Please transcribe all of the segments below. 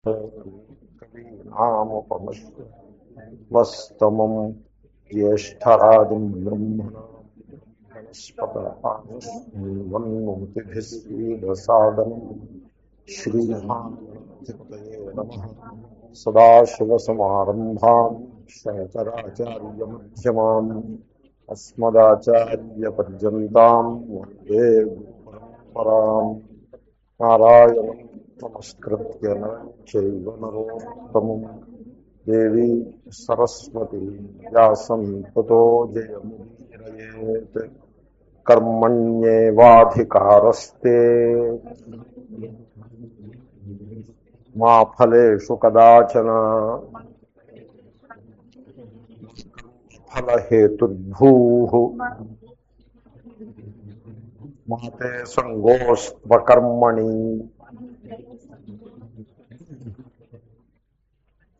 కవీనాముపమశ్రవస్తమం జ్యేష్ఠరాజం బ్రహ్మణాం వన్మోతిభిస్వీదసాదనం శ్రీమహాగణాధిపతయే నమః. సదాశివసమారంభాం శంకరాచార్యమధ్యమాం అస్మదాచార్యపర్యంతాం వందే గురుపరంపరాం. నారాయణం నమస్కృత్య నరం చైవ నరోత్తమం దేవీ సరస్వతి వ్యాసం తతో జయముదీరయేత్. కర్మణ్యేవాధికారస్తే మా ఫలేషు కదాచన ఫలహేతుర్భూః మాతే సంగోస్త్వకర్మణి.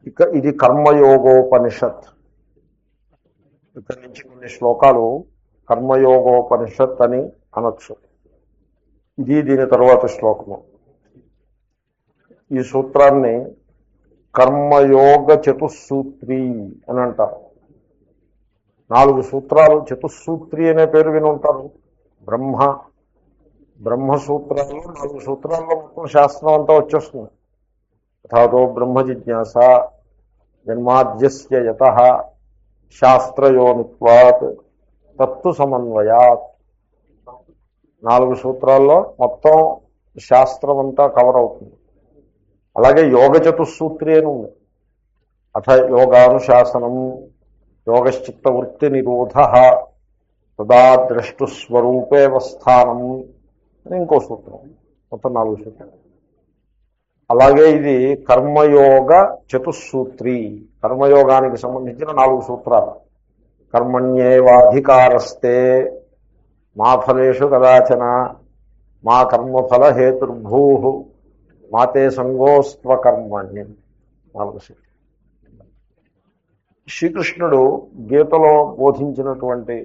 ఇక ఇది కర్మయోగోపనిషత్. ఇక్కడి నుంచి కొన్ని శ్లోకాలు కర్మయోగోపనిషత్ అని అనొచ్చు. ఇది దీని తరువాత శ్లోకము. ఈ సూత్రాన్ని కర్మయోగ చతుస్సూత్రి అని అంటారు. 4 సూత్రాలు, చతుస్సూత్రి అనే పేరు విని ఉంటారు. బ్రహ్మసూత్రాలు 4 సూత్రాల్లో మొత్తం శాస్త్రం అంతా వచ్చేస్తుంది. యథాతో బ్రహ్మ జిజ్ఞాస, జన్మాద్యస్య యతః, శాస్త్రయోనిత్వాత్, తత్తు సమన్వయాత్. 4 సూత్రాల్లో మొత్తం శాస్త్రం అంతా కవర్ అవుతుంది. అలాగే యోగ చతుస్సూత్రి అని ఉంది. అథ యోగానుశాసనం యోగశ్చిత్త వృత్తి నిరోధ తదా ద్రష్టుస్వరూపేవస్థానం అని ఇంకో సూత్రం. మొత్తం 4 సూత్రాలు. అలాగే ఇది కర్మయోగ చతుస్సూత్రి, కర్మయోగానికి సంబంధించిన 4 సూత్రాలు. కర్మణ్యేవాధికారస్తే మా ఫలేషు కదాచన మా కర్మఫల హేతుర్భూ మాతే సంగోస్త్వకర్మణ్యం. 4 సూత్రాలు. శ్రీకృష్ణుడు గీతలో బోధించినటువంటి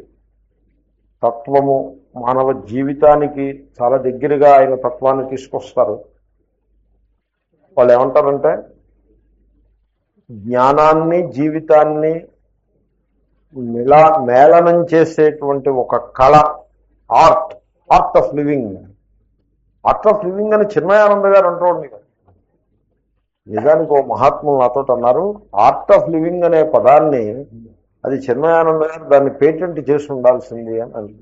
తత్వము మానవ జీవితానికి చాలా దగ్గరగా ఆయన తత్వాన్ని తీసుకొస్తారు. వాళ్ళు ఏమంటారంటే, జ్ఞానాన్ని జీవితాన్ని మేళనం చేసేటువంటి ఒక కళ, art of living. Art of living అని చిన్మయానంద గారు అంటూ ఉంది. నిజానికి ఓ మహాత్ములు నాతో అన్నారు, ఆర్ట్ ఆఫ్ లివింగ్ అనే పదాన్ని అది చిన్మయానంద గారు దాన్ని పేటెంట్ చేసి ఉండాల్సింది అని అంది.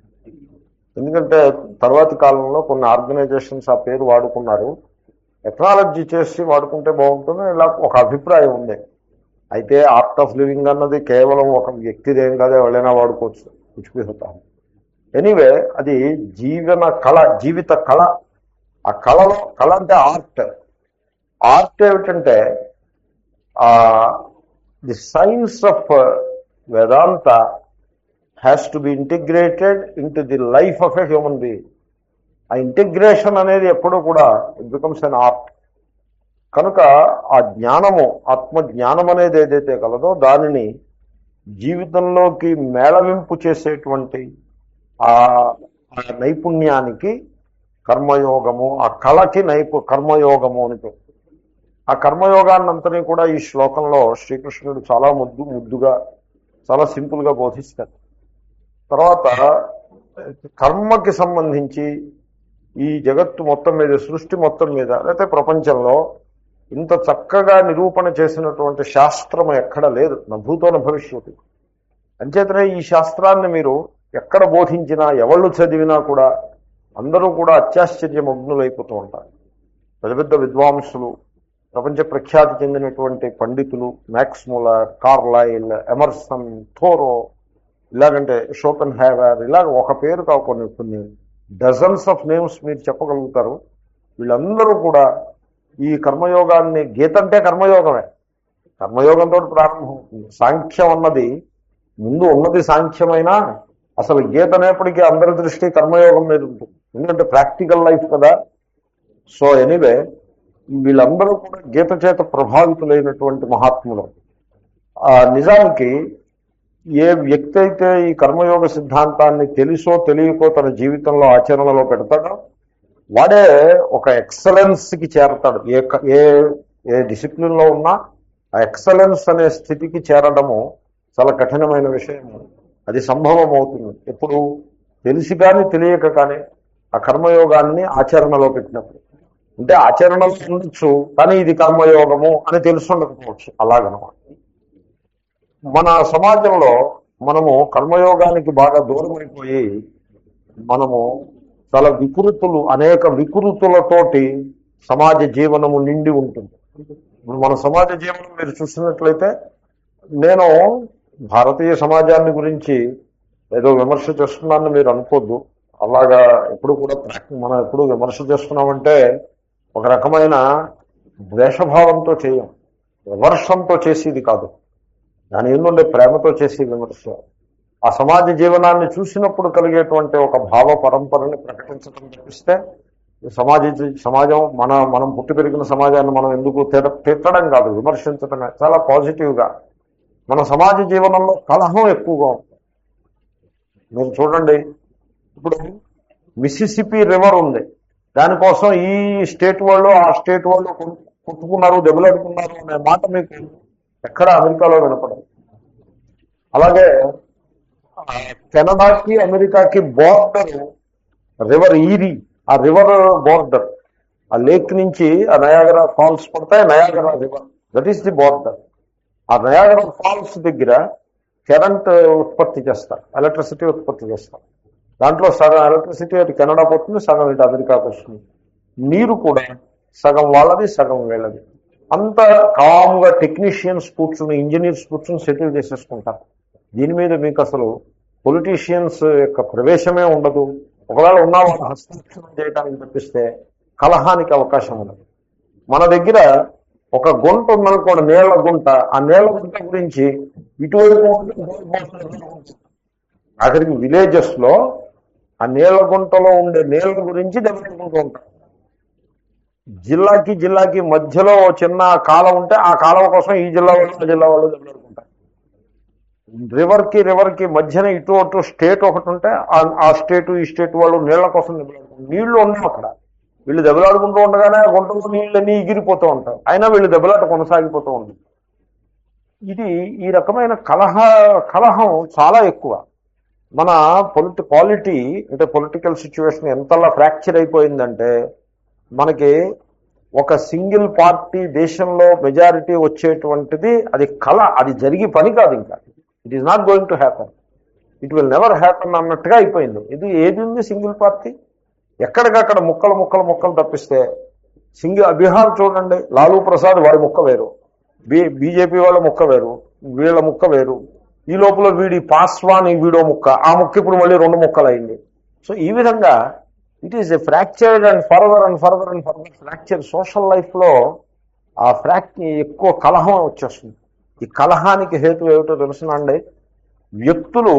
ఎందుకంటే తర్వాతి కాలంలో కొన్ని ఆర్గనైజేషన్స్ ఆ పేరు వాడుకున్నారు. టెక్నాలజీ చేసి వాడుకుంటే బాగుంటుంది ఇలా ఒక అభిప్రాయం ఉంది. అయితే ఆర్ట్ ఆఫ్ లివింగ్ అన్నది కేవలం ఒక వ్యక్తిదేం కాదు, ఎవరైనా వాడుకోవచ్చు. పుచ్చిపోతాం. ఎనీవే, అది జీవన కళ, జీవిత కళ. ఆ కళలో, కళ అంటే ఆర్ట్. ఆర్ట్ ఏమిటంటే the science of Vedanta has to be integrated in to the life of a human being. ఆ ఇంటిగ్రేషన్ అనేది ఎప్పుడూ కూడా ఇట్ బికమ్స్ అన్ ఆర్ట్. కనుక ఆ జ్ఞానము, ఆత్మజ్ఞానం అనేది ఏదైతే కలదో దానిని జీవితంలోకి మేళవింపు చేసేటువంటి ఆ నైపుణ్యానికి కర్మయోగము, ఆ కళకి కర్మయోగము అని పేరు. ఆ కర్మయోగాన్నంతని కూడా ఈ శ్లోకంలో శ్రీకృష్ణుడు చాలా ముద్దుగా, చాలా సింపుల్గా బోధిస్తాడు. తర్వాత కర్మకి సంబంధించి ఈ జగత్తు మొత్తం మీద, సృష్టి మొత్తం మీద, లేకపోతే ప్రపంచంలో ఇంత చక్కగా నిరూపణ చేసినటువంటి శాస్త్రం ఎక్కడ లేదు. నభూతో భవిష్యత్తు. అంచేతనే ఈ శాస్త్రాన్ని మీరు ఎక్కడ బోధించినా, ఎవళ్ళు చదివినా కూడా అందరూ కూడా అత్యాశ్చర్యమగ్నులైపోతూ ఉంటారు. పెద్ద పెద్ద విద్వాంసులు, ప్రపంచ ప్రఖ్యాతి చెందినటువంటి పండితులు, Max Muller, Carlyle, Emerson, Thoreau, ఇలాగంటే షోపెన్ హ్యావర్, ఇలాగ ఒక పేరు కావు కొన్ని డజన్స్ ఆఫ్ నేమ్స్ మీరు చెప్పగలుగుతారు. వీళ్ళందరూ కూడా ఈ కర్మయోగాన్ని, గీత అంటే కర్మయోగమే, కర్మయోగంతో ప్రారంభమవుతుంది. సాంఖ్యం అన్నది ముందు ఉన్నది సాంఖ్యమైనా అసలు గీత అనేప్పటికీ అందరి దృష్టి కర్మయోగం మీద ఉంటుంది. ఎందుకంటే ప్రాక్టికల్ లైఫ్ కదా. సో ఎనీవే, వీళ్ళందరూ కూడా గీత చేత ప్రభావితులైనటువంటి మహాత్ములు. నిజానికి ఏ వ్యక్తి అయితే ఈ కర్మయోగ సిద్ధాంతాన్ని తెలుసో తెలియకో తన జీవితంలో ఆచరణలో పెడతాడో వాడే ఒక ఎక్సలెన్స్కి చేరతాడు. ఏ ఏ డిసిప్లిన్లో ఉన్నా ఆ ఎక్సలెన్స్ అనే స్థితికి చేరడము చాలా కఠినమైన విషయము. అది సంభవం అవుతుంది ఎప్పుడు తెలిసి కానీ తెలియక కానీ ఆ కర్మయోగాన్ని ఆచరణలో పెట్టినప్పుడు. అంటే ఆచరణలో ఉండొచ్చు కానీ ఇది కర్మయోగము అని తెలుసుండకపోవచ్చు. అలాగనమాట మన సమాజంలో మనము కర్మయోగానికి బాగా దూరమైపోయి మనము చాలా వికృతులు, అనేక వికృతులతోటి సమాజ జీవనము నిండి ఉంటుంది. ఇప్పుడు మన సమాజ జీవనం మీరు చూసినట్లయితే, నేను భారతీయ సమాజాన్ని గురించి ఏదో విమర్శ చేస్తున్నానని మీరు అనుకోద్దు. అలాగా ఎప్పుడు కూడా మనం ఎప్పుడు విమర్శ చేస్తున్నామంటే ఒక రకమైన ద్వేషభావంతో చేయం, విమర్శంతో చేసేది కాదు. దాని ఏంటంటే ప్రేమతో చేసే విమర్శ. ఆ సమాజ జీవనాన్ని చూసినప్పుడు కలిగేటువంటి ఒక భావ పరంపరని ప్రకటించడం తప్పిస్తే సమాజం మనం పుట్టి పెరిగిన సమాజాన్ని మనం ఎందుకు తిట్టడం కాదు, విమర్శించడమే. చాలా పాజిటివ్గా మన సమాజ జీవనంలో కలహం ఎక్కువగా ఉంటుంది. మీరు చూడండి, ఇప్పుడు మిసిసిపి రివర్ ఉంది, దానికోసం ఈ స్టేట్ వాళ్ళు ఆ స్టేట్ వాళ్ళు కొట్టుకున్నారు, దెబ్బలాడుకున్నారు అనే మాట మీకు ఎక్కడ అమెరికాలో వినపడదు. అలాగే కెనడాకి అమెరికాకి బోర్డర్ రివర్ ఈరీ, ఆ రివర్ బోర్డర్, ఆ లేక్ నుంచి ఆ నయాగరా ఫాల్స్ పడతాయి, Niagara river, that is the border. ఆ నయాగరా ఫాల్స్ దగ్గర కరెంట్ ఉత్పత్తి చేస్తారు, ఎలక్ట్రిసిటీ ఉత్పత్తి చేస్తారు. దాంట్లో సగం ఎలక్ట్రిసిటీ అటు కెనడా పోతుంది, సగం ఇటు అమెరికాకు వస్తుంది. నీరు కూడా సగం వాళ్ళది, సగం వీళ్ళది. అంత కామ్గా టెక్నీషియన్స్ కూర్చుని, ఇంజనీర్స్ కూర్చుని సెటిల్ చేసేసుకుంటారు. దీని మీద మీకు అసలు పొలిటీషియన్స్ యొక్క ప్రవేశమే ఉండదు. ఒకవేళ ఉన్న వాళ్ళు హస్తక్షేపం చేయడానికి తప్పిస్తే కలహానికి అవకాశం ఉండదు. మన దగ్గర ఒక గుంట ఉందనుకోండి, నీళ్ల గుంట, ఆ నీళ్ల గుంట గురించి ఇటువైపు అక్కడికి విలేజెస్ లో ఆ నీళ్ల గుంటలో ఉండే నీళ్ల గురించి దెబ్బతింటూ ఉంటారు. జిల్లాకి మధ్యలో చిన్న కాలం ఉంటే ఆ కాలం కోసం ఈ జిల్లా వాళ్ళు ఆ జిల్లా వాళ్ళు దెబ్బలాడుకుంటారు. రివర్కి మధ్యన ఇటు అటు స్టేట్ ఒకటి ఉంటే ఆ స్టేటు ఈ స్టేట్ వాళ్ళు నీళ్ల కోసం దెబ్బలాడుకుంటారు. నీళ్లు ఉన్నాయి అక్కడ, వీళ్ళు దెబ్బలాడుకుంటూ ఉండగానే గుంటలో నీళ్ళన్నీ ఎగిరిపోతూ ఉంటారు, అయినా వీళ్ళు దెబ్బలాట కొనసాగిపోతూ ఉంటుంది. ఇది ఈ రకమైన కలహం చాలా ఎక్కువ. మన పాలిటీ అంటే పొలిటికల్ సిచ్యువేషన్ ఎంతలా ఫ్రాక్చర్ అయిపోయిందంటే, మనకి ఒక సింగిల్ పార్టీ దేశంలో మెజారిటీ వచ్చేటువంటిది అది జరిగే పని కాదు. ఇంకా it is not going to happen, it will never happen అన్నట్టుగా అయిపోయింది. ఏది ఉంది సింగిల్ పార్టీ, ఎక్కడికక్కడ ముక్కలు తప్పిస్తే బీహార్ చూడండి, లాలూ ప్రసాద్ వాడి ముక్క వేరు, బీజేపీ వాళ్ళ ముక్క వేరు, వీళ్ళ ముక్క వేరు. ఈ లోపల వీడి పాస్వాన్ వీడో ముక్క, ఆ ముక్క ఇప్పుడు మళ్ళీ 2 ముక్కలు అయింది. సో ఈ విధంగా it is a fractured and further fracture. Social లైఫ్లో ఆ ఎక్కువ కలహం వచ్చేస్తుంది. ఈ కలహానికి హేతు ఏమిటో తెలుసునండి, వ్యక్తులు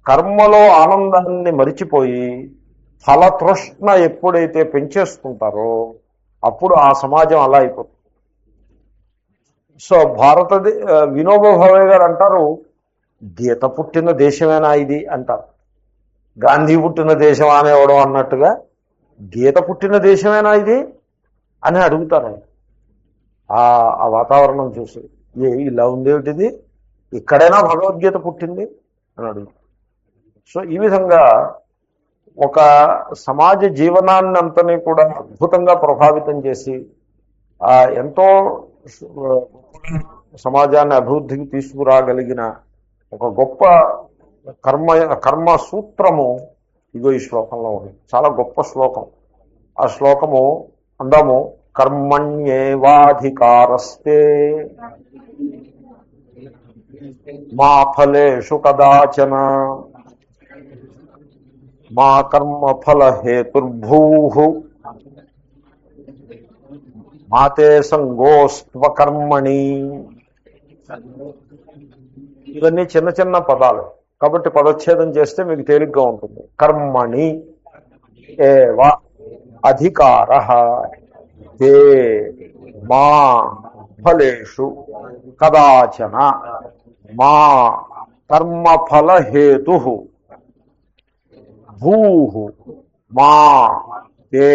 కర్మలో ఆనందాన్ని మరిచిపోయి ఫలతృష్ణ ఎప్పుడైతే పెంచేసుకుంటారో అప్పుడు ఆ సమాజం అలా అయిపోతుంది. సో వినోబా భావే గారు అంటారు, గీత పుట్టిన దేశమేనా ఇది అంటారు. గాంధీ పుట్టిన దేశం అనేవడం అన్నట్టుగా గీత పుట్టిన దేశమేనా ఇది అని అడుగుతారు. ఆ వాతావరణం చూసి ఇలా ఉండేటిది, ఇక్కడైనా భగవద్గీత పుట్టింది అని అడుగుతారు. సో ఈ విధంగా ఒక సమాజ జీవనాన్ని అంతని కూడా అద్భుతంగా ప్రభావితం చేసి ఎంతో సమాజాన్ని అభివృద్ధికి తీసుకురాగలిగిన ఒక గొప్ప కర్మ సూత్రము ఇగో ఈ శ్లోకంలో ఉంది. చాలా గొప్ప శ్లోకం. ఆ శ్లోకము అందాము. కర్మణ్యేవాధికారస్తే మా ఫలేషు కదాచన మా కర్మ ఫల హేతుర్భూః మాతే సంగోస్త్వ కర్మణి. ఇవన్నీ చిన్న చిన్న పదాలు కాబట్టి పదచ్ఛేదం చేస్తే మీకు తేలిగ్గా ఉంటుంది. కర్మణి ఏవ అధికారః తే మా ఫలేషు కదాచన మా కర్మఫల హేతుః భూః మా తే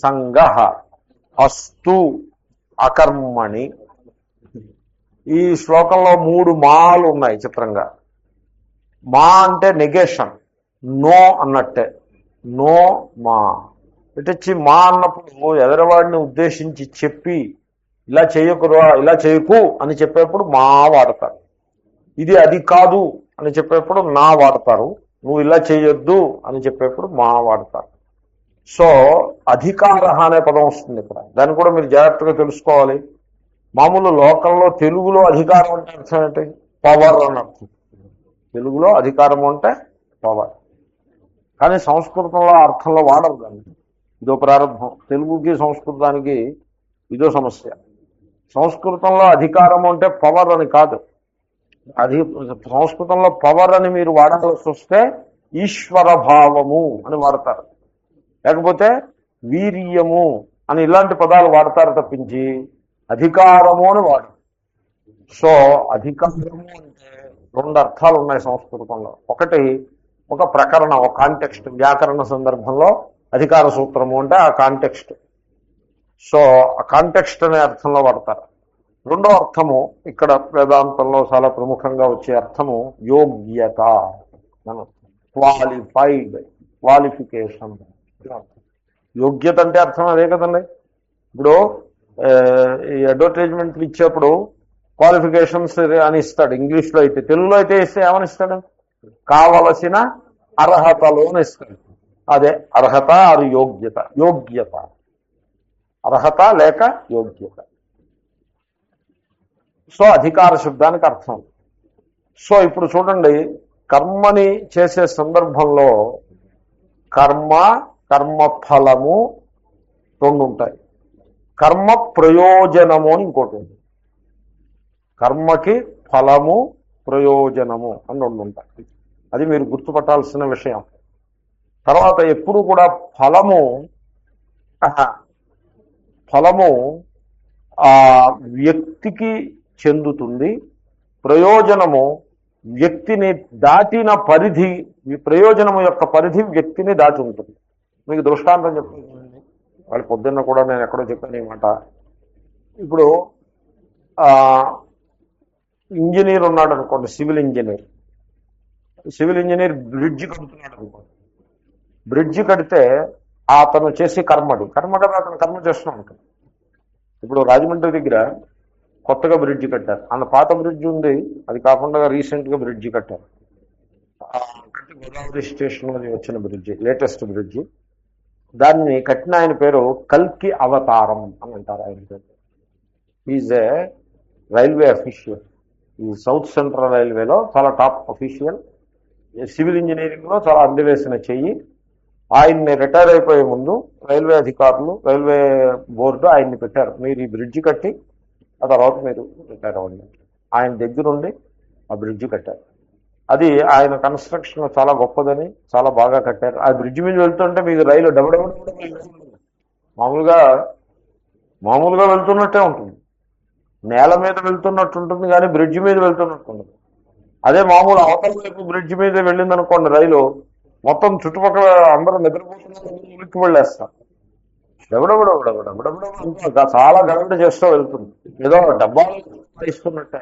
సంగః అస్తు అకర్మణి. ఈ శ్లోకంలో 3 మాలు ఉన్నాయి చిత్రంగా. మా అంటే నెగేషన్, నో అన్నట్టే. నో మా ఇటొచ్చి మా అన్నప్పుడు ఎదరవాడిని ఉద్దేశించి చెప్పి ఇలా చేయకురా, ఇలా చేయకు అని చెప్పేప్పుడు మా వాడతారు. ఇది అది కాదు అని చెప్పేప్పుడు నా వాడతారు. నువ్వు ఇలా చేయొద్దు అని చెప్పేప్పుడు మా వాడతారు. సో అధికార అనే పదం వస్తుంది ఇక్కడ. దాన్ని కూడా మీరు జాగ్రత్తగా తెలుసుకోవాలి. మామూలు లోకంలో తెలుగులో అధికారం అంటే అర్థం ఏంటి? పవర్ అని అర్థం. తెలుగులో అధికారం అంటే పవర్. కానీ సంస్కృతంలో అర్థంలో వాడరు దాన్ని. ఇదో ప్రారంభం. తెలుగుకి సంస్కృతానికి ఇదో సమస్య. సంస్కృతంలో అధికారం అంటే పవర్ అని కాదు. సంస్కృతంలో పవర్ అని మీరు వాడాల్సి వస్తే ఈశ్వర భావము అని వాడతారు, లేకపోతే వీర్యము అని ఇలాంటి పదాలు వాడతారు తప్పించి అధికారము అని వాడు. సో అధికారము అంటే 2 అర్థాలు ఉన్నాయి సంస్కృతంలో. ఒకటి ఒక ప్రకరణం, ఒక కాంటెక్స్ట్. వ్యాకరణ సందర్భంలో అధికార సూత్రము అంటే ఆ కాంటెక్స్ట్. సో ఆ కాంటెక్స్ట్ అనే అర్థంలో వాడతారు. రెండో అర్థము ఇక్కడ వేదాంతంలో చాలా ప్రముఖంగా వచ్చే అర్థము యోగ్యత, క్వాలిఫైడ్, క్వాలిఫికేషన్. యోగ్యత అంటే అర్థం అదే కదండి. ఇప్పుడు ఈ అడ్వర్టైజ్మెంట్లు ఇచ్చేప్పుడు క్వాలిఫికేషన్స్ అని ఇస్తాడు ఇంగ్లీష్లో. అయితే తెలుగులో అయితే ఇస్తే ఏమని ఇస్తాడు? కావలసిన అర్హతలు అని ఇస్తాడు. అదే అర్హత అది యోగ్యత. యోగ్యత, అర్హత లేక యోగ్యత. సో అధికార శబ్దానికి అర్థం. సో ఇప్పుడు చూడండి, కర్మని చేసే సందర్భంలో కర్మ, కర్మఫలము 2 ఉంటాయి. కర్మ ప్రయోజనము అని ఇంకోటి ఉంది. కర్మకి ఫలము, ప్రయోజనము అని 2 ఉంటాయి. అది మీరు గుర్తుపట్టాల్సిన విషయం. తర్వాత ఎప్పుడు కూడా ఫలము ఆ వ్యక్తికి చెందుతుంది. ప్రయోజనము వ్యక్తిని దాటిన పరిధి, ప్రయోజనము యొక్క పరిధి వ్యక్తిని దాటి ఉంటుంది. మీకు దృష్టాంతం చెప్తాను. వాళ్ళు పొద్దున్న కూడా నేను ఎక్కడో చెప్పాను ఈ మాట. ఇప్పుడు ఇంజనీర్ ఉన్నాడు అనుకోండి, civil engineer. Civil engineer bridge కడుతున్నాడు అనుకోండి. బ్రిడ్జి కడితే అతను చేసి కర్మ కదా, అతను కర్మ చేస్తున్నాం అనుకోండి. ఇప్పుడు రాజమండ్రి దగ్గర కొత్తగా బ్రిడ్జి కట్టారు. అందులో పాత బ్రిడ్జి ఉంది, అది కాకుండా రీసెంట్గా బ్రిడ్జి కట్టారు. గోదావరి స్టేషన్ వచ్చిన బ్రిడ్జి, లేటెస్ట్ బ్రిడ్జి. దాన్ని కట్టిన ఆయన పేరు కల్కి అవతారం అని అంటారు. ఆయన పేరు ఈజ్ ఏ రైల్వే అఫీషియల్. ఈ సౌత్ సెంట్రల్ రైల్వేలో చాలా టాప్ అఫీషియల్. సివిల్ ఇంజనీరింగ్లో చాలా అందివేసిన చెయ్యి. ఆయన్ని రిటైర్ అయిపోయే ముందు రైల్వే అధికారులు, రైల్వే బోర్డు ఆయన్ని పెట్టారు, మీరు ఈ బ్రిడ్జి కట్టి ఆ తర్వాత మీరు రిటైర్ అవ్వండి. ఆయన దగ్గరుండి ఆ బ్రిడ్జి కట్టారు. అది ఆయన కన్స్ట్రక్షన్ చాలా గొప్పదని, చాలా బాగా కట్టారు. ఆ బ్రిడ్జి మీద వెళ్తుంటే మీకు రైలు డబడబడ మామూలుగా వెళ్తున్నట్టే ఉంటుంది. నేల మీద వెళ్తున్నట్టు ఉంటుంది కానీ బ్రిడ్జి మీద వెళ్తున్నట్టు ఉండదు. అదే మామూలు అవతల వైపు బ్రిడ్జి మీద వెళ్ళింది అనుకోండి రైలు, మొత్తం చుట్టుపక్కల అందరూ నిద్రపోతున్నారు, ఉలిక్కి వెళ్ళేస్తారు. డబడబడ చాలా గంట చేస్తూ వెళ్తుంది, ఏదో డబ్బాలు ఇస్తున్నట్టే.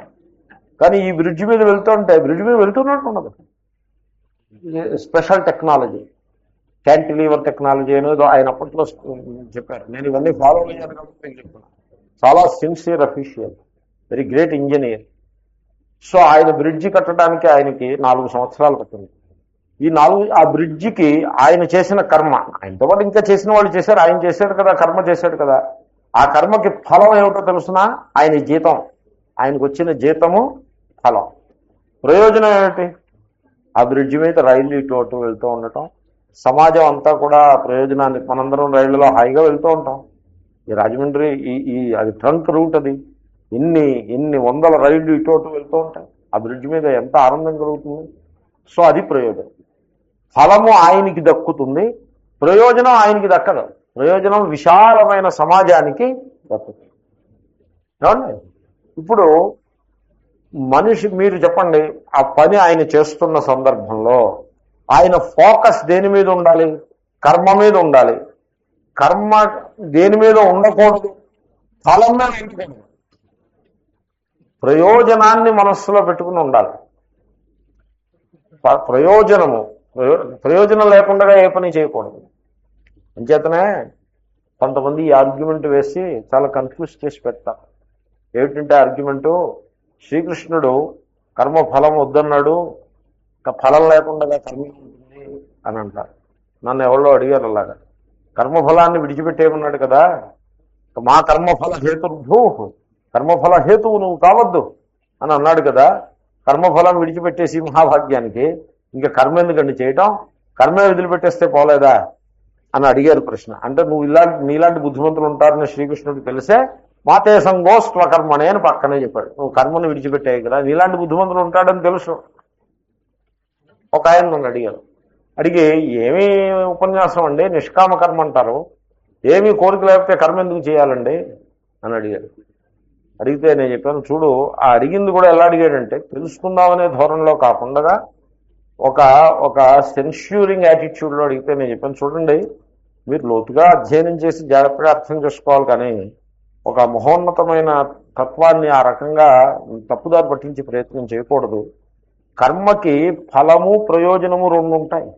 కానీ ఈ బ్రిడ్జి మీద వెళ్తుంటే బ్రిడ్జి మీద వెళ్తున్నట్టు ఉండదు. స్పెషల్ టెక్నాలజీ, క్యాంటిలీవర్ టెక్నాలజీ అనేది ఆయన అప్పట్లో చెప్పారు. నేను ఇవన్నీ ఫాలో అయ్యాను కాబట్టి నేను చెప్పాను. చాలా sincere official, very great engineer. So ఆయన బ్రిడ్జి కట్టడానికి ఆయనకి 4 సంవత్సరాలు పట్టింది. ఈ 4 ఆ బ్రిడ్జికి ఆయన చేసిన కర్మ, ఆయనతో పాటు ఇంకా చేసిన వాళ్ళు చేశారు, ఆయన చేశాడు కదా, కర్మ చేశాడు కదా. ఆ కర్మకి ఫలం ఏమిటో తెలుసునా? ఆయన జీతం, ఆయనకు వచ్చిన జీతము ఫలం. ప్రయోజనం ఏమిటి? ఆ బ్రిడ్జి మీద రైలు ఇటు అటు వెళ్తూ ఉండటం, సమాజం అంతా కూడా ప్రయోజనాన్ని, మనందరం రైళ్లలో హాయిగా వెళ్తూ ఉంటాం. ఈ రాజమండ్రి అది ట్రంక్ రూట్, అది ఎన్ని వందల రైళ్లు ఇటు అటు వెళ్తూ ఉంటాయి. ఆ బ్రిడ్జి మీద ఎంత ఆనందం కలుగుతుంది. సో అది ప్రయోజనం. ఫలము ఆయనకి దక్కుతుంది, ప్రయోజనం ఆయనకి దక్కదు. ప్రయోజనం విశాలమైన సమాజానికి దక్కుతుంది. ఏమండి? ఇప్పుడు మనిషి, మీరు చెప్పండి, ఆ పని ఆయన చేస్తున్న సందర్భంలో ఆయన ఫోకస్ దేని మీద ఉండాలి? కర్మ మీద ఉండాలి. కర్మ దేని మీద ఉండకూడదు? ఫలం మీద ఇంటికూడదు, ప్రయోజనాన్ని మనస్సులో పెట్టుకుని ఉండాలి. ప్రయోజనం లేకుండా ఏ పని చేయకూడదు. అంచేతనే కొంతమంది ఈ ఆర్గ్యుమెంట్ వేసి చాలా కన్ఫ్యూజ్ చేసి పెడతారు. ఏమిటంటే ఆర్గ్యుమెంటు, శ్రీకృష్ణుడు కర్మఫలం వద్దన్నాడు, ఫలం లేకుండా కర్మ ఉంటుంది అని అంటారు. నన్ను ఎవరో అడిగారు అలాగా, కర్మఫలాన్ని విడిచిపెట్టేయమన్నాడు కదా, మా కర్మఫల హేతుర్భూ, కర్మఫల హేతువు నువ్వు కావద్దు అని అన్నాడు కదా, కర్మఫలం విడిచిపెట్టేసి మహాభాగ్యానికి ఇంకా కర్మ ఎందుకండి చేయటం, కర్మే వదిలిపెట్టేస్తే పోలేదా అని అడిగారు ప్రశ్న. అంటే నువ్వు నీలాంటి బుద్ధిమంతులు ఉంటారని శ్రీకృష్ణుడికి తెలిసే మాతే సంగోస్త్వకర్మనే అని పక్కనే చెప్పాడు. నువ్వు కర్మను విడిచిపెట్టాయి కదా, నీలాంటి బుద్ధిమంతులు ఉంటాడని తెలుసు. ఒక ఆయన నన్ను అడిగి ఏమీ ఉపన్యాసం అండి, నిష్కామ కర్మ అంటారు, ఏమీ కోరిక లేకపోతే కర్మ ఎందుకు చేయాలండి అని అడిగితే నేను చెప్పాను, చూడు ఆ అడిగింది కూడా ఎలా అడిగాడంటే తెలుసుకుందామనే ధోరణిలో కాకుండా ఒక సెన్ష్యూరింగ్ యాటిట్యూడ్లో అడిగితే నేను చెప్పాను, చూడండి మీరు లోతుగా అధ్యయనం చేసి జాగ్రత్తగా అర్థం చేసుకోవాలి, కానీ ఒక మహోన్నతమైన తత్వాన్ని ఆ రకంగా తప్పుదారి పట్టించే ప్రయత్నం చేయకూడదు. కర్మకి ఫలము ప్రయోజనము రెండు ఉంటాయి.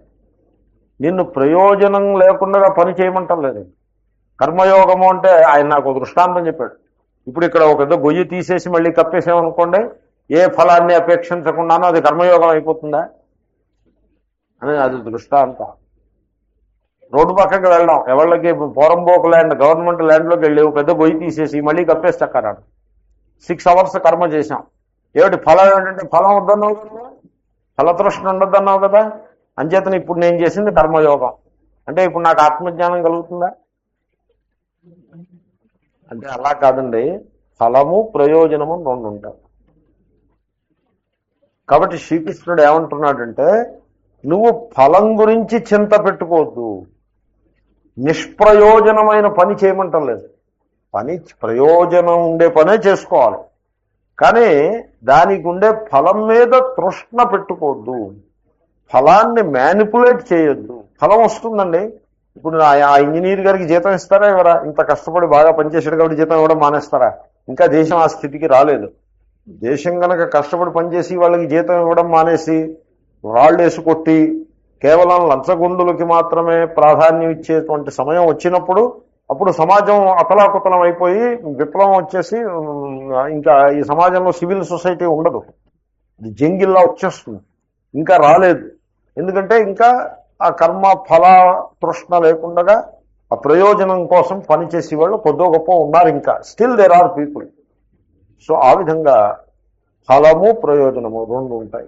నిన్ను ప్రయోజనం లేకుండా పని చేయమంటలేదు. కర్మయోగము అంటే ఆయన నాకు దృష్టాంతం చెప్పాడు. ఇప్పుడు ఇక్కడ ఒక పెద్ద గొయ్యి తీసేసి మళ్ళీ కప్పేసామనుకోండి, ఏ ఫలాన్ని అపేక్షించకుండానో అది కర్మయోగం అయిపోతుందా అని అది దృష్టాంతం. రోడ్డు పక్కకి వెళ్ళడం, ఎవరికి పోరంబోకు ల్యాండ్, గవర్నమెంట్ ల్యాండ్లోకి వెళ్ళి పెద్ద గొయ్యి తీసేసి మళ్ళీ కప్పేస్తాను. 6 hours కర్మ చేశాం. ఏమిటి ఫలం ఏమిటంటే, ఫలం వద్దన్నావు కదా, ఫలతృష్ణ ఉండొద్దన్నావు కదా, అంచేతను ఇప్పుడు నేను చేసింది కర్మయోగం అంటే ఇప్పుడు నాకు ఆత్మజ్ఞానం కలుగుతుందా అంటే అలా కాదండి. ఫలము ప్రయోజనము రెండు ఉంటాయి. కాబట్టి శ్రీకృష్ణుడు ఏమంటున్నాడంటే, నువ్వు ఫలం గురించి చింత పెట్టుకోవద్దు, నిష్ప్రయోజనమైన పని చేయమంటలేదు. పని ప్రయోజనం ఉండే పనే చేసుకోవాలి, కానీ దానికి ఉండే ఫలం మీద తృష్ణ పెట్టుకోవద్దు, ఫలాన్ని మ్యానిపులేట్ చేయొద్దు. ఫలం వస్తుందండి. ఇప్పుడు ఆ ఇంజనీర్ గారికి జీతం ఇస్తారా ఎవరా? ఇంత కష్టపడి బాగా పనిచేసాడు కాబట్టి జీతం ఇవ్వడం మానేస్తారా? ఇంకా దేశం ఆ స్థితికి రాలేదు. దేశం కనుక కష్టపడి పనిచేసి వాళ్ళకి జీతం ఇవ్వడం మానేసి రాళ్ళు వేసి కొట్టి కేవలం లంచగొండులకి మాత్రమే ప్రాధాన్యం ఇచ్చేటువంటి సమయం వచ్చినప్పుడు అప్పుడు సమాజం అతలాకుతలం అయిపోయి విప్లవం వచ్చేసి ఇంకా ఈ సమాజంలో సివిల్ సొసైటీ ఉండదు, ఇది జంగిల్లా వచ్చేస్తుంది. ఇంకా రాలేదు. ఎందుకంటే ఇంకా ఆ కర్మ ఫల తృష్ణ లేకుండా ఆ ప్రయోజనం కోసం పనిచేసే వాళ్ళు కొద్దో గొప్ప ఉన్నారు. ఇంకా still there are people. So ఆ విధంగా ఫలము ప్రయోజనము రెండు ఉంటాయి.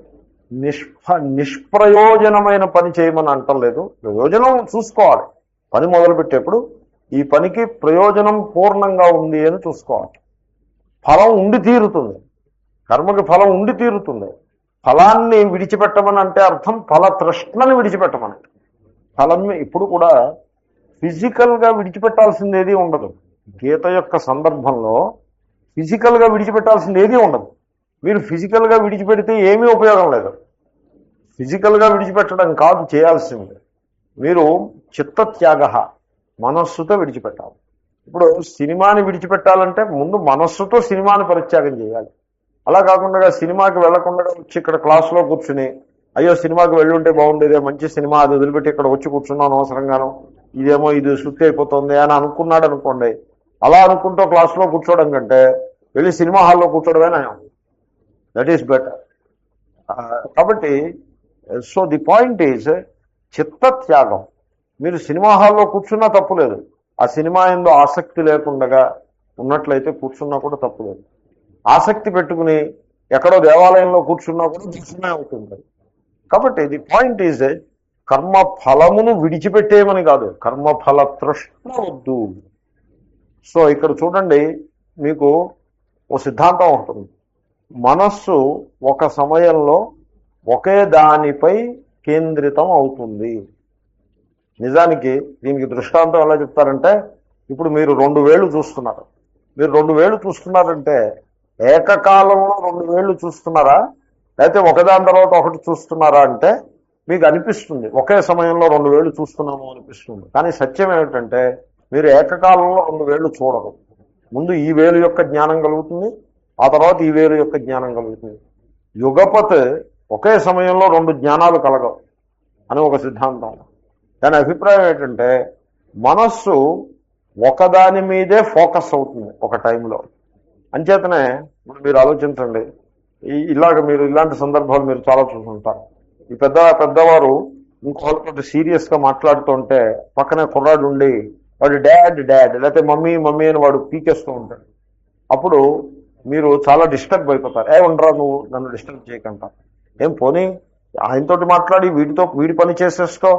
నిష్ప్రయోజనమైన పని చేయమని అంటలేదు. ప్రయోజనం చూసుకోవాలి. పని మొదలుపెట్టేప్పుడు ఈ పనికి ప్రయోజనం పూర్ణంగా ఉంది అని చూసుకోవాలి. ఫలం ఉండి తీరుతుంది, కర్మకి ఫలం ఉండి తీరుతుంది. ఫలాన్ని విడిచిపెట్టమని అంటే అర్థం ఫలతృష్ణని విడిచిపెట్టమని. ఫలం ఇప్పుడు కూడా ఫిజికల్గా విడిచిపెట్టాల్సింది ఏదీ ఉండదు. గీత యొక్క సందర్భంలో ఫిజికల్గా విడిచిపెట్టాల్సింది ఏదీ ఉండదు. మీరు ఫిజికల్గా విడిచిపెడితే ఏమీ ఉపయోగం లేదు. ఫిజికల్గా విడిచిపెట్టడం కాదు చేయాల్సింది, మీరు చిత్తత్యాగ, మనస్సుతో విడిచిపెట్టాలి. ఇప్పుడు సినిమాని విడిచిపెట్టాలంటే ముందు మనస్సుతో సినిమాని పరిత్యాగం చేయాలి. అలా కాకుండా సినిమాకి వెళ్లకుండా వచ్చి ఇక్కడ క్లాసులో కూర్చుని అయ్యో సినిమాకి వెళ్ళుంటే బాగుండేదే, మంచి సినిమా, అది వదిలిపెట్టి ఇక్కడ వచ్చి కూర్చున్నాను అవసరంగాను, ఇదేమో ఇది శుద్ధి అయిపోతుంది అని అనుకున్నాడు అనుకోండి. అలా అనుకుంటూ క్లాసులో కూర్చోవడం కంటే వెళ్ళి సినిమా హాల్లో కూర్చోవడమే నయం. That is better. కాబట్టి సో ది పాయింట్ ఈజ్ చిత్తత్యాగం. మీరు సినిమా హాల్లో కూర్చున్నా తప్పులేదు, ఆ సినిమా ఏందో ఆసక్తి లేకుండా ఉన్నట్లయితే కూర్చున్నా కూడా తప్పులేదు. ఆసక్తి పెట్టుకుని ఎక్కడో దేవాలయంలో కూర్చున్నా కూడా దర్శనమే అవుతుంది. కాబట్టి ది పాయింట్ ఈజ్ కర్మ ఫలమును విడిచిపెట్టేయమని కాదు, కర్మఫల తృష్ణ వద్దు. సో ఇక్కడ చూడండి, మీకు ఓ సిద్ధాంతం ఉంటుంది. మనస్సు ఒక సమయంలో ఒకే దానిపై కేంద్రితం అవుతుంది. నిజానికి దీనికి దృష్టాంతం ఎలా చెప్తారంటే, ఇప్పుడు మీరు 2 వేళ్ళు చూస్తున్నారు. మీరు 2 వేళ్ళు చూస్తున్నారంటే ఏకకాలంలో 2 వేళ్ళు చూస్తున్నారా, లేకపోతే ఒకదాని తర్వాత ఒకటి చూస్తున్నారా అంటే మీకు అనిపిస్తుంది ఒకే సమయంలో 2 వేళ్ళు చూస్తున్నాము అనిపిస్తుంది. కానీ సత్యం ఏమిటంటే మీరు ఏకకాలంలో 2 వేళ్ళు చూడరు. ముందు ఈ వేలు యొక్క జ్ఞానం కలుగుతుంది, ఆ తర్వాత ఈ వేలు యొక్క జ్ఞానం కలుగుతుంది. యుగపత్ ఒకే సమయంలో రెండు జ్ఞానాలు కలగవు అని ఒక సిద్ధాంతం. దాని అభిప్రాయం ఏంటంటే మనస్సు ఒకదాని మీదే ఫోకస్ అవుతుంది ఒక టైంలో. అంచేతనే ఇప్పుడు మీరు ఆలోచించండి, ఇలాగ మీరు ఇలాంటి సందర్భాలు మీరు చాలా చూసుకుంటారు. ఈ పెద్దవారు ఇంకొకరితో సీరియస్గా మాట్లాడుతుంటే పక్కనే కుర్రాడు ఉండి వాడు డాడ్ లేకపోతే మమ్మీ అని వాడు పీకేస్తూ ఉంటాడు. అప్పుడు మీరు చాలా డిస్టర్బ్ అయిపోతారు. ఉండరా నువ్వు నన్ను డిస్టర్బ్ చేయకంటారు. ఏం పోనీ ఆయనతోటి మాట్లాడి వీడి పని చేసేస్తో,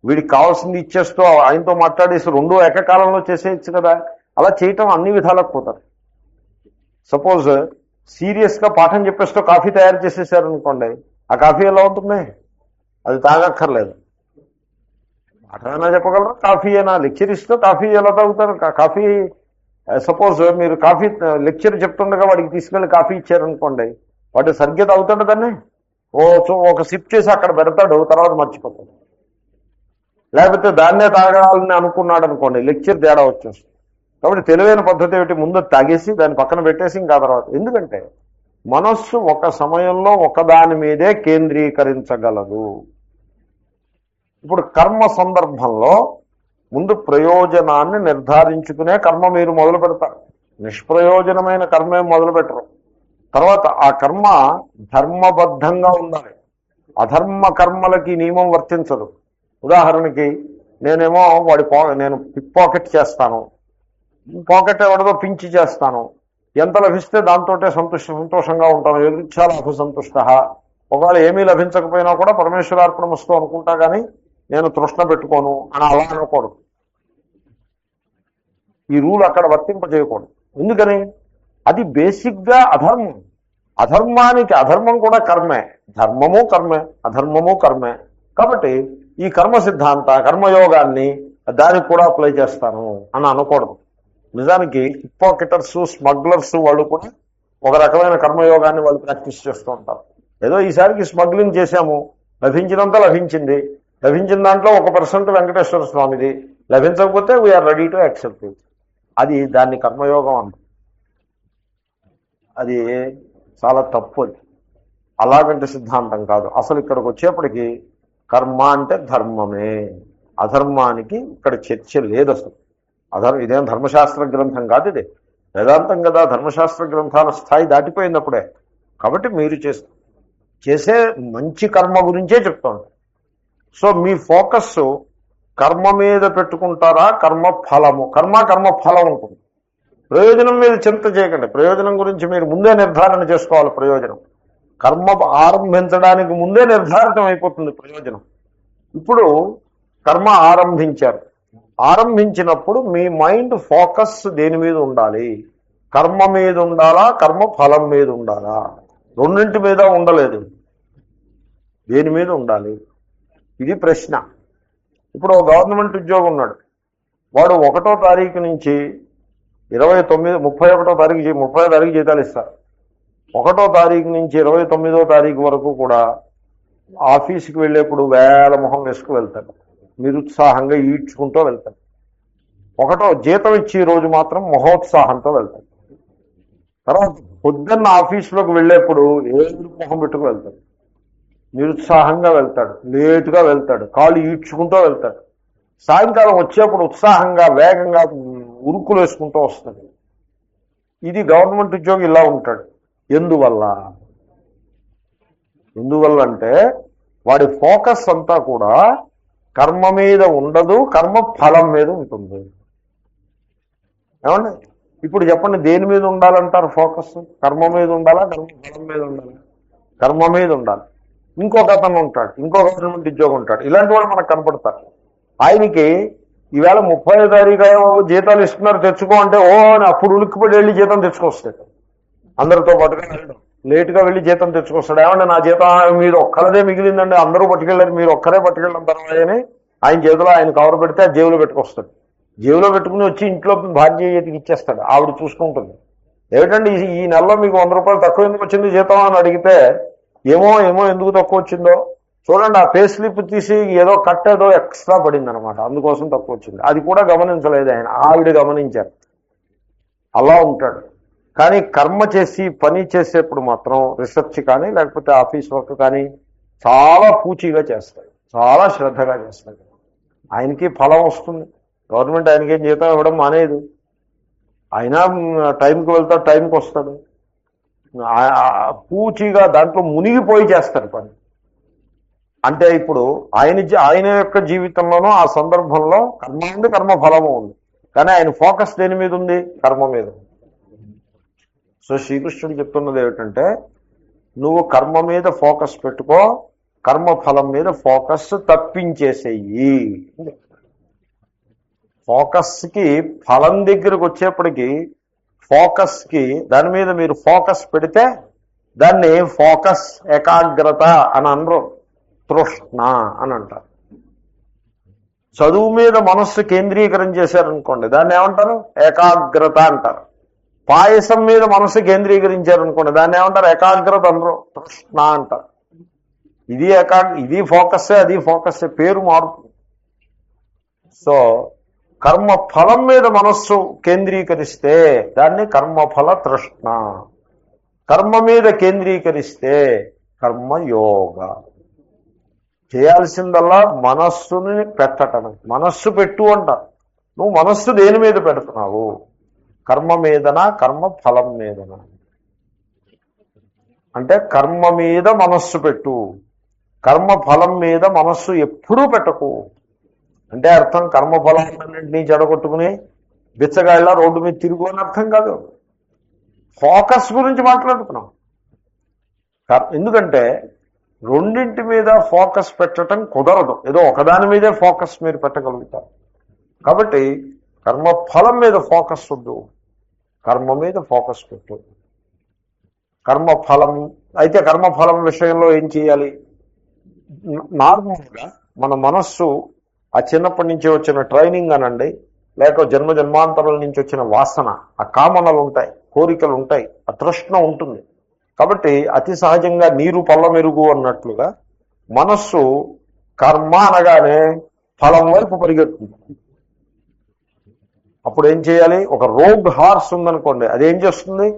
వీడికి కావాల్సింది ఇచ్చేస్తూ ఆయనతో మాట్లాడేసి రెండు ఏకకాలంలో చేసేయచ్చు కదా. అలా చేయటం అన్ని విధాలకు పోతారు. సపోజ్ సీరియస్గా పాఠం చెప్పేస్తూ కాఫీ తయారు చేసేసారనుకోండి, ఆ కాఫీ ఎలా ఉంటుంది? అది తాగక్కర్లేదు. పాఠమైనా చెప్పగలరు, కాఫీ అయినా లెక్చర్ ఇస్తూ కాఫీ ఎలా తాగుతారు? కాఫీ సపోజ్ మీరు కాఫీ లెక్చర్ చెప్తుండగా వాడికి తీసుకెళ్ళి కాఫీ ఇచ్చారనుకోండి, వాడు సరిగ్గా తాగుతాడు దాన్ని. ఒక సిప్ చేసి అక్కడ పెడతాడు, తర్వాత మర్చిపోతాడు. లేకపోతే దాన్నే తాగాలని అనుకున్నాడు అనుకోండి, లెక్చర్ తేడా వచ్చేస్తుంది. కాబట్టి తెలివైన పద్ధతి ఏమిటి? ముందు తాగేసి దాన్ని పక్కన పెట్టేసి ఇంకా తర్వాత. ఎందుకంటే మనస్సు ఒక సమయంలో ఒకదాని మీదే కేంద్రీకరించగలదు. ఇప్పుడు కర్మ సందర్భంలో ముందు ప్రయోజనాన్ని నిర్ధారించుకునే కర్మ మీరు మొదలు పెడతారు. నిష్ప్రయోజనమైన కర్మే మొదలు పెట్టరు. తర్వాత ఆ కర్మ ధర్మబద్ధంగా ఉండాలి. అధర్మ కర్మలకి నియమం వర్తించదు. ఉదాహరణకి నేనేమో నేను పిక్ పాకెట్ చేస్తాను, పాకెట్ ఎవరిదో పించి చేస్తాను, ఎంత లభిస్తే దాంతో సంతోషంగా ఉంటాను. ఎదుర్చాలాభ సంతుష్ట. ఒకవేళ ఏమీ లభించకపోయినా కూడా పరమేశ్వరార్పణమస్తు అనుకుంటా, కానీ నేను తృష్ణ పెట్టుకోను అని అలా అనకూడదు. ఈ రూల్ అక్కడ వర్తింపజేయకూడదు. ఎందుకని? అది బేసిక్గా అధర్మం. అధర్మం కూడా కర్మే. ధర్మము కర్మే, అధర్మము కర్మే. కాబట్టి ఈ కర్మ సిద్ధాంత కర్మయోగాన్ని దానికి కూడా అప్లై చేస్తాను అని అనకూడదు. నిజానికి హిప్పాకెటర్స్, స్మగ్లర్స్ వాళ్ళు కూడా ఒక రకమైన కర్మయోగాన్ని వాళ్ళు ప్రాక్టీస్ చేస్తూ ఉంటారు. ఏదో ఈసారికి స్మగ్లింగ్ చేశాము, లభించినంత లభించింది, లభించిన దాంట్లో 1% వెంకటేశ్వర స్వామిది, లభించకపోతే we are ready to accept it. అది దాన్ని కర్మయోగం అంట. అది చాలా తప్పు. అది అలాగంటే సిద్ధాంతం కాదు. అసలు ఇక్కడికి వచ్చేప్పటికి కర్మ అంటే ధర్మమే, అధర్మానికి ఇక్కడ చర్చ లేదు అసలు. ఇదేం ధర్మశాస్త్ర గ్రంథం కాదు, ఇది వేదాంతం కదా. ధర్మశాస్త్ర గ్రంథాల స్థాయి దాటిపోయినప్పుడే. కాబట్టి మీరు చేసే మంచి కర్మ గురించే చెప్తాను. సో మీ ఫోకస్ కర్మ మీద పెట్టుకుంటారా? కర్మ ఫలం ఉంటుంది. ప్రయోజనం మీద చింత చేయకండి. ప్రయోజనం గురించి మీరు ముందే నిర్ధారణ చేసుకోవాలి. ప్రయోజనం కర్మ ఆరంభించడానికి ముందే నిర్ధారితం అయిపోతుంది ప్రయోజనం. ఇప్పుడు కర్మ ఆరంభించినప్పుడు మీ మైండ్ ఫోకస్ దేని మీద ఉండాలి? కర్మ మీద ఉండాలా, కర్మ ఫలం మీద ఉండాలా? రెండింటి మీద ఉండలేదు. దేని మీద ఉండాలి? ఇది ప్రశ్న. ఇప్పుడు గవర్నమెంట్ ఉద్యోగం ఉన్నాడు, వాడు 1వ తారీఖు నుంచి 31వ తారీఖు జీతాలు ఇస్తారు. 1వ తారీఖు నుంచి 29వ తారీఖు వరకు కూడా ఆఫీస్కి వెళ్ళేప్పుడు వేల మొహం వేసుకు వెళ్తాడు, నిరుత్సాహంగా ఈడ్చుకుంటూ వెళ్తాడు. 1వ జీతం ఇచ్చే రోజు మాత్రం మహోత్సాహంతో వెళ్తాడు. తర్వాత పొద్దున్న ఆఫీసులోకి వెళ్ళేప్పుడు ఏడు మొహం పెట్టుకు వెళ్తాడు, నిరుత్సాహంగా వెళ్తాడు, లేటుగా వెళ్తాడు, కాళ్ళు ఈడ్చుకుంటూ వెళ్తాడు. సాయంకాలం వచ్చేప్పుడు ఉత్సాహంగా వేగంగా ఉరుకులు వేసుకుంటూ వస్తాడు. ఇది గవర్నమెంట్ ఉద్యోగి ఇలా ఉంటాడు. ఎందువల్ల అంటే వాడి ఫోకస్ అంతా కూడా కర్మ మీద ఉండదు, కర్మ ఫలం మీద ఉంటుంది. ఏమండి? ఇప్పుడు చెప్పండి, దేని మీద ఉండాలంటారు ఫోకస్? కర్మ మీద ఉండాలా, కర్మ ఫలం మీద ఉండాలా? కర్మ మీద ఉండాలి. ఇంకొక అతను ఉంటాడు, ఇంకో గవర్నమెంట్ ఉద్యోగం ఉంటాడు. ఇలాంటి వాళ్ళు మనకు కనపడతారు. ఆయనకి ఈవేళ 30వ తారీఖు జీతాలు ఇస్తున్నారు తెచ్చుకో అంటే అని అప్పుడు ఉలిక్కిపడి వెళ్ళి జీతం తెచ్చుకొస్తాడు. అందరితో పాటుగా వెళ్ళడం, లేటుగా వెళ్ళి జీతం తెచ్చుకొస్తాడు. ఏమంటే నా జీతం మీరు ఒక్కరిదే మిగిలిందండి, అందరూ పట్టుకెళ్ళారు, మీరు ఒక్కరే పట్టుకెళ్ళడం తర్వాత అని ఆయన చేతిలో ఆయన కవర్ పెడితే ఆ జేబులో పెట్టుకొస్తాడు. జేబులో పెట్టుకుని వచ్చి ఇంట్లో భార్య చేతికి ఇచ్చేస్తాడు. ఆవిడ చూసుకుంటుంది. ఏమిటండి ఈ నెలలో మీకు 100 రూపాయలు తక్కువ ఎందుకు వచ్చింది జీతం అని అడిగితే ఏమో ఎందుకు తక్కువ వచ్చిందో చూడండి, ఆ పే స్లిప్ తీసి ఏదో ఏదో ఎక్స్ట్రా పడింది అనమాట, అందుకోసం తక్కువ వచ్చింది. అది కూడా గమనించలేదు ఆయన, ఆవిడ గమనించారు. అలా ఉంటాడు. కానీ కర్మ చేసి పని చేసేప్పుడు మాత్రం రీసెర్చ్ కానీ లేకపోతే ఆఫీస్ వర్క్ కానీ చాలా పూచీగా చేస్తాడు, చాలా శ్రద్ధగా చేస్తాడు. ఆయనకి ఫలం వస్తుంది, గవర్నమెంట్ ఆయనకేం జీతం ఇవ్వడం మానేది, అయినా టైంకి వెళ్తాడు, టైంకి వస్తాడు, పూచీగా దాంట్లో మునిగిపోయి చేస్తాడు పని. అంటే ఇప్పుడు ఆయన యొక్క జీవితంలోనూ ఆ సందర్భంలో కర్మ ఉంది, కర్మ ఫలము ఉంది, కానీ ఆయన ఫోకస్ దేని మీద ఉంది? కర్మ మీద. సో శ్రీకృష్ణుడు చెప్తున్నది ఏమిటంటే, నువ్వు కర్మ మీద ఫోకస్ పెట్టుకో, కర్మ ఫలం మీద ఫోకస్ తప్పించేసేయి. ఫోకస్కి ఫలం దగ్గరకు వచ్చేప్పటికి ఫోకస్కి దాని మీద మీరు ఫోకస్ పెడితే దాన్ని ఫోకస్ ఏకాగ్రత అని అనరు, తృష్ణ అని అంటారు. చదువు మీద మనస్సు కేంద్రీకరణ చేశారనుకోండి, దాన్ని ఏమంటారు? ఏకాగ్రత అంటారు. పాయసం మీద మనస్సు కేంద్రీకరించారనుకోండి, దాన్ని ఏమంటారు? ఏకాగ్రత అనరు, తృష్ణ అంటారు. ఇది ఫోకస్సే, అది ఫోకస్సే, పేరు మారుతుంది. సో కర్మ ఫలం మీద మనస్సు కేంద్రీకరిస్తే దాన్ని కర్మఫల తృష్ణ, కర్మ మీద కేంద్రీకరిస్తే కర్మయోగ. చేయాల్సిందల్లా మనస్సుని పెట్టటం. మనస్సు పెట్టు అంట. నువ్వు మనస్సు దేని మీద పెడుతున్నావు? కర్మ మీదనా, కర్మ ఫలం మీదనా? అంటే కర్మ మీద మనస్సు పెట్టు, కర్మ ఫలం మీద మనస్సు ఎప్పుడూ పెట్టకు. అంటే అర్థం కర్మఫలాన్నింటినీ చెడగొట్టుకుని బిచ్చగాళ్ళ రోడ్డు మీద తిరుగు అని అర్థం కాదు. ఫోకస్ గురించి మాట్లాడుతున్నాం. ఎందుకంటే రెండింటి మీద ఫోకస్ పెట్టడం కుదరదు, ఏదో ఒకదాని మీదే ఫోకస్ మీరు పెట్టగలుగుతారు. కాబట్టి కర్మఫలం మీద ఫోకస్ వద్దు, కర్మ మీద ఫోకస్ పెట్టు. కర్మఫలం అయితే కర్మఫలం విషయంలో ఏం చేయాలి? నార్మల్గా మన మనస్సు ఆ చిన్నప్పటి నుంచి వచ్చిన ట్రైనింగ్ అనండి, లేక జన్మ జన్మాంతరాల నుంచి వచ్చిన వాసన, ఆ కామనలు ఉంటాయి, కోరికలు ఉంటాయి, ఆ తృష్ణ ఉంటుంది. కాబట్టి అతి సహజంగా నీరు పళ్ళ మెరుగు అన్నట్లుగా మనస్సు కర్మ అనగానే ఫలం వైపు పరిగెడుతుంది. అప్పుడు ఏం చేయాలి? ఒక రోగ్ హార్స్ ఉందనుకోండి, అదేం చేస్తుంది?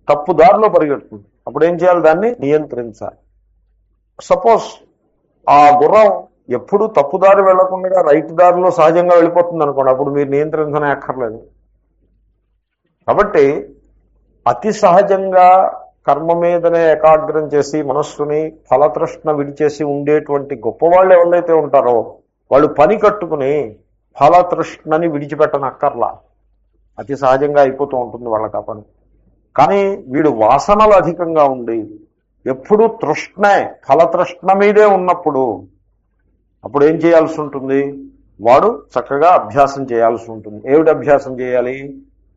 తప్పు దారిలో పరిగెడుతుంది. అప్పుడు ఏం చేయాలి? దాన్ని నియంత్రించాలి. సపోజ్ ఆ గుర్రం ఎప్పుడు తప్పుదారి వెళ్లకుండా రైట్ దారిలో సహజంగా వెళ్ళిపోతుంది అనుకోండి, అప్పుడు మీరు నియంత్రించనే అక్కర్లేదు. కాబట్టి అతి సహజంగా కర్మ మీదనే ఏకాగ్రం చేసి మనస్సుని ఫలతృష్ణ విడిచేసి ఉండేటువంటి గొప్పవాళ్ళు ఎవరైతే ఉంటారో వాళ్ళు పని కట్టుకుని ఫలతృష్ణని విడిచిపెట్టనక్కర్లా, అతి సహజంగా అయిపోతూ ఉంటుంది వాళ్ళకి ఆ పని. కానీ వీడు వాసనలు అధికంగా ఉండి ఎప్పుడు తృష్ణే, ఫలతృష్ణ మీదే ఉన్నప్పుడు అప్పుడు ఏం చేయాల్సి ఉంటుంది? వాడు చక్కగా అభ్యాసం చేయాల్సి ఉంటుంది. ఏమిటి అభ్యాసం చేయాలి?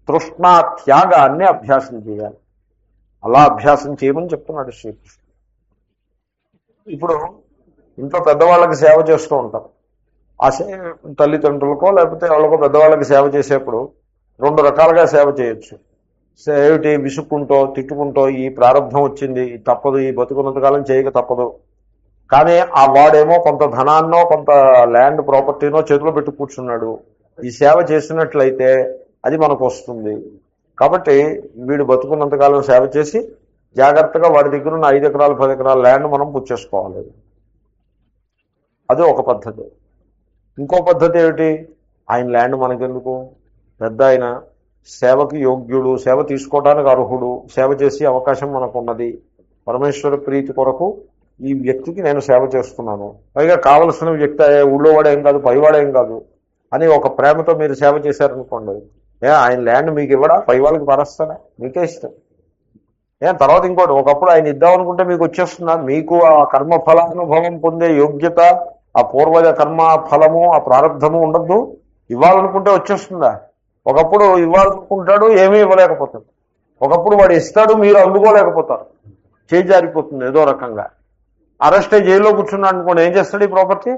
తృష్ణా త్యాగాన్ని అభ్యాసం చేయాలి. అలా అభ్యాసం చేయమని చెప్తున్నాడు శ్రీకృష్ణుడు. ఇప్పుడు ఇంట్లో పెద్దవాళ్ళకి సేవ చేస్తూ ఉంటారు. ఆ తల్లిదండ్రులకో లేకపోతే వాళ్ళకో పెద్దవాళ్ళకి సేవ చేసేప్పుడు రెండు రకాలుగా సేవ చేయొచ్చు. ఏమిటి? విసుక్కుంటో తిట్టుకుంటో ఈ ప్రారంభం వచ్చింది, తప్పదు, ఈ బతుకున్నంత కాలం చేయక తప్పదు. కానీ ఆ వాడేమో కొంత ధనాన్నో కొంత ల్యాండ్ ప్రాపర్టీనో చేతిలో పెట్టి కూర్చున్నాడు. ఈ సేవ చేసినట్లయితే అది మనకు వస్తుంది. కాబట్టి వీడు బతుకున్నంతకాలం సేవ చేసి జాగ్రత్తగా వాడి దగ్గర ఉన్న 5 ఎకరాలు 10 ఎకరాల ల్యాండ్ మనం పుచ్చేసుకోవాలి. అది ఒక పద్ధతి. ఇంకో పద్ధతి ఏమిటి? ఆయన ల్యాండ్ మనకెందుకు, పెద్ద ఆయన సేవకి యోగ్యుడు, సేవ తీసుకోవడానికి అర్హుడు, సేవ చేసే అవకాశం మనకున్నది, పరమేశ్వర ప్రీతి కొరకు ఈ వ్యక్తికి నేను సేవ చేస్తున్నాను, పైగా కావలసిన వ్యక్తి ఊళ్ళో వాడేం కాదు, పైవాడేం కాదు అని ఒక ప్రేమతో మీరు సేవ చేశారనుకోండి, ఆయన ల్యాండ్ మీకు ఇవ్వడా? పై వాళ్ళకి పరస్తాడా? మీకే ఇష్టం. తర్వాత ఇంకోటి, ఒకప్పుడు ఆయన ఇద్దామనుకుంటే మీకు వచ్చేస్తుందా? మీకు ఆ కర్మ ఫలానుభవం పొందే యోగ్యత, ఆ పూర్వజ కర్మ ఫలము, ఆ ప్రారంధము ఉండద్దు? ఇవ్వాలనుకుంటే వచ్చేస్తుందా? ఒకప్పుడు ఇవ్వాలనుకుంటాడు, ఏమీ ఇవ్వలేకపోతాడు. ఒకప్పుడు వాడు ఇస్తాడు, మీరు అందుకోలేకపోతారు, చేజారిపోతుంది ఏదో రకంగా. అరెస్ట్ అయ్యి జైల్లో కూర్చున్నాడు అనుకోండి, ఏం చేస్తాడు? ఈ ప్రాపర్టీ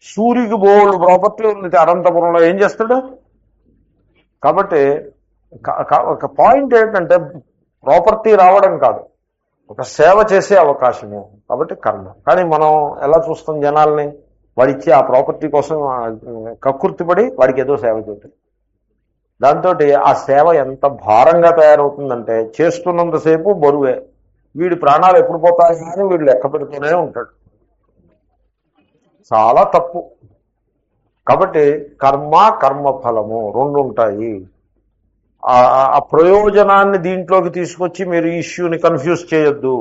సూరికి బోల్డ్ ప్రాపర్టీ ఉంది అనంతపురంలో, ఏం చేస్తాడు? కాబట్టి ఒక పాయింట్ ఏంటంటే ప్రాపర్టీ రావడం కాదు, ఒక సేవ చేసే అవకాశము. కాబట్టి కర్మ. కానీ మనం ఎలా చూస్తాం జనాల్ని? వాడిచ్చి ఆ ప్రాపర్టీ కోసం కక్కుర్తిపడి వాడికి ఏదో సేవ చేయటం. దాంతో ఆ సేవ ఎంత భారంగా తయారవుతుందంటే చేస్తున్నంతసేపు బరువే, వీడి ప్రాణాలు ఎప్పుడు పోతాయో అని వీడు లెక్క పెడుతూనే ఉంటాడు. చాలా తప్పు. కాబట్టి కర్మ కర్మఫలము రెండు ఉంటాయి. ఆ ప్రయోజనాన్ని దీంట్లోకి తీసుకొచ్చి మీరు ఇష్యూని కన్ఫ్యూజ్ చేయొద్దు.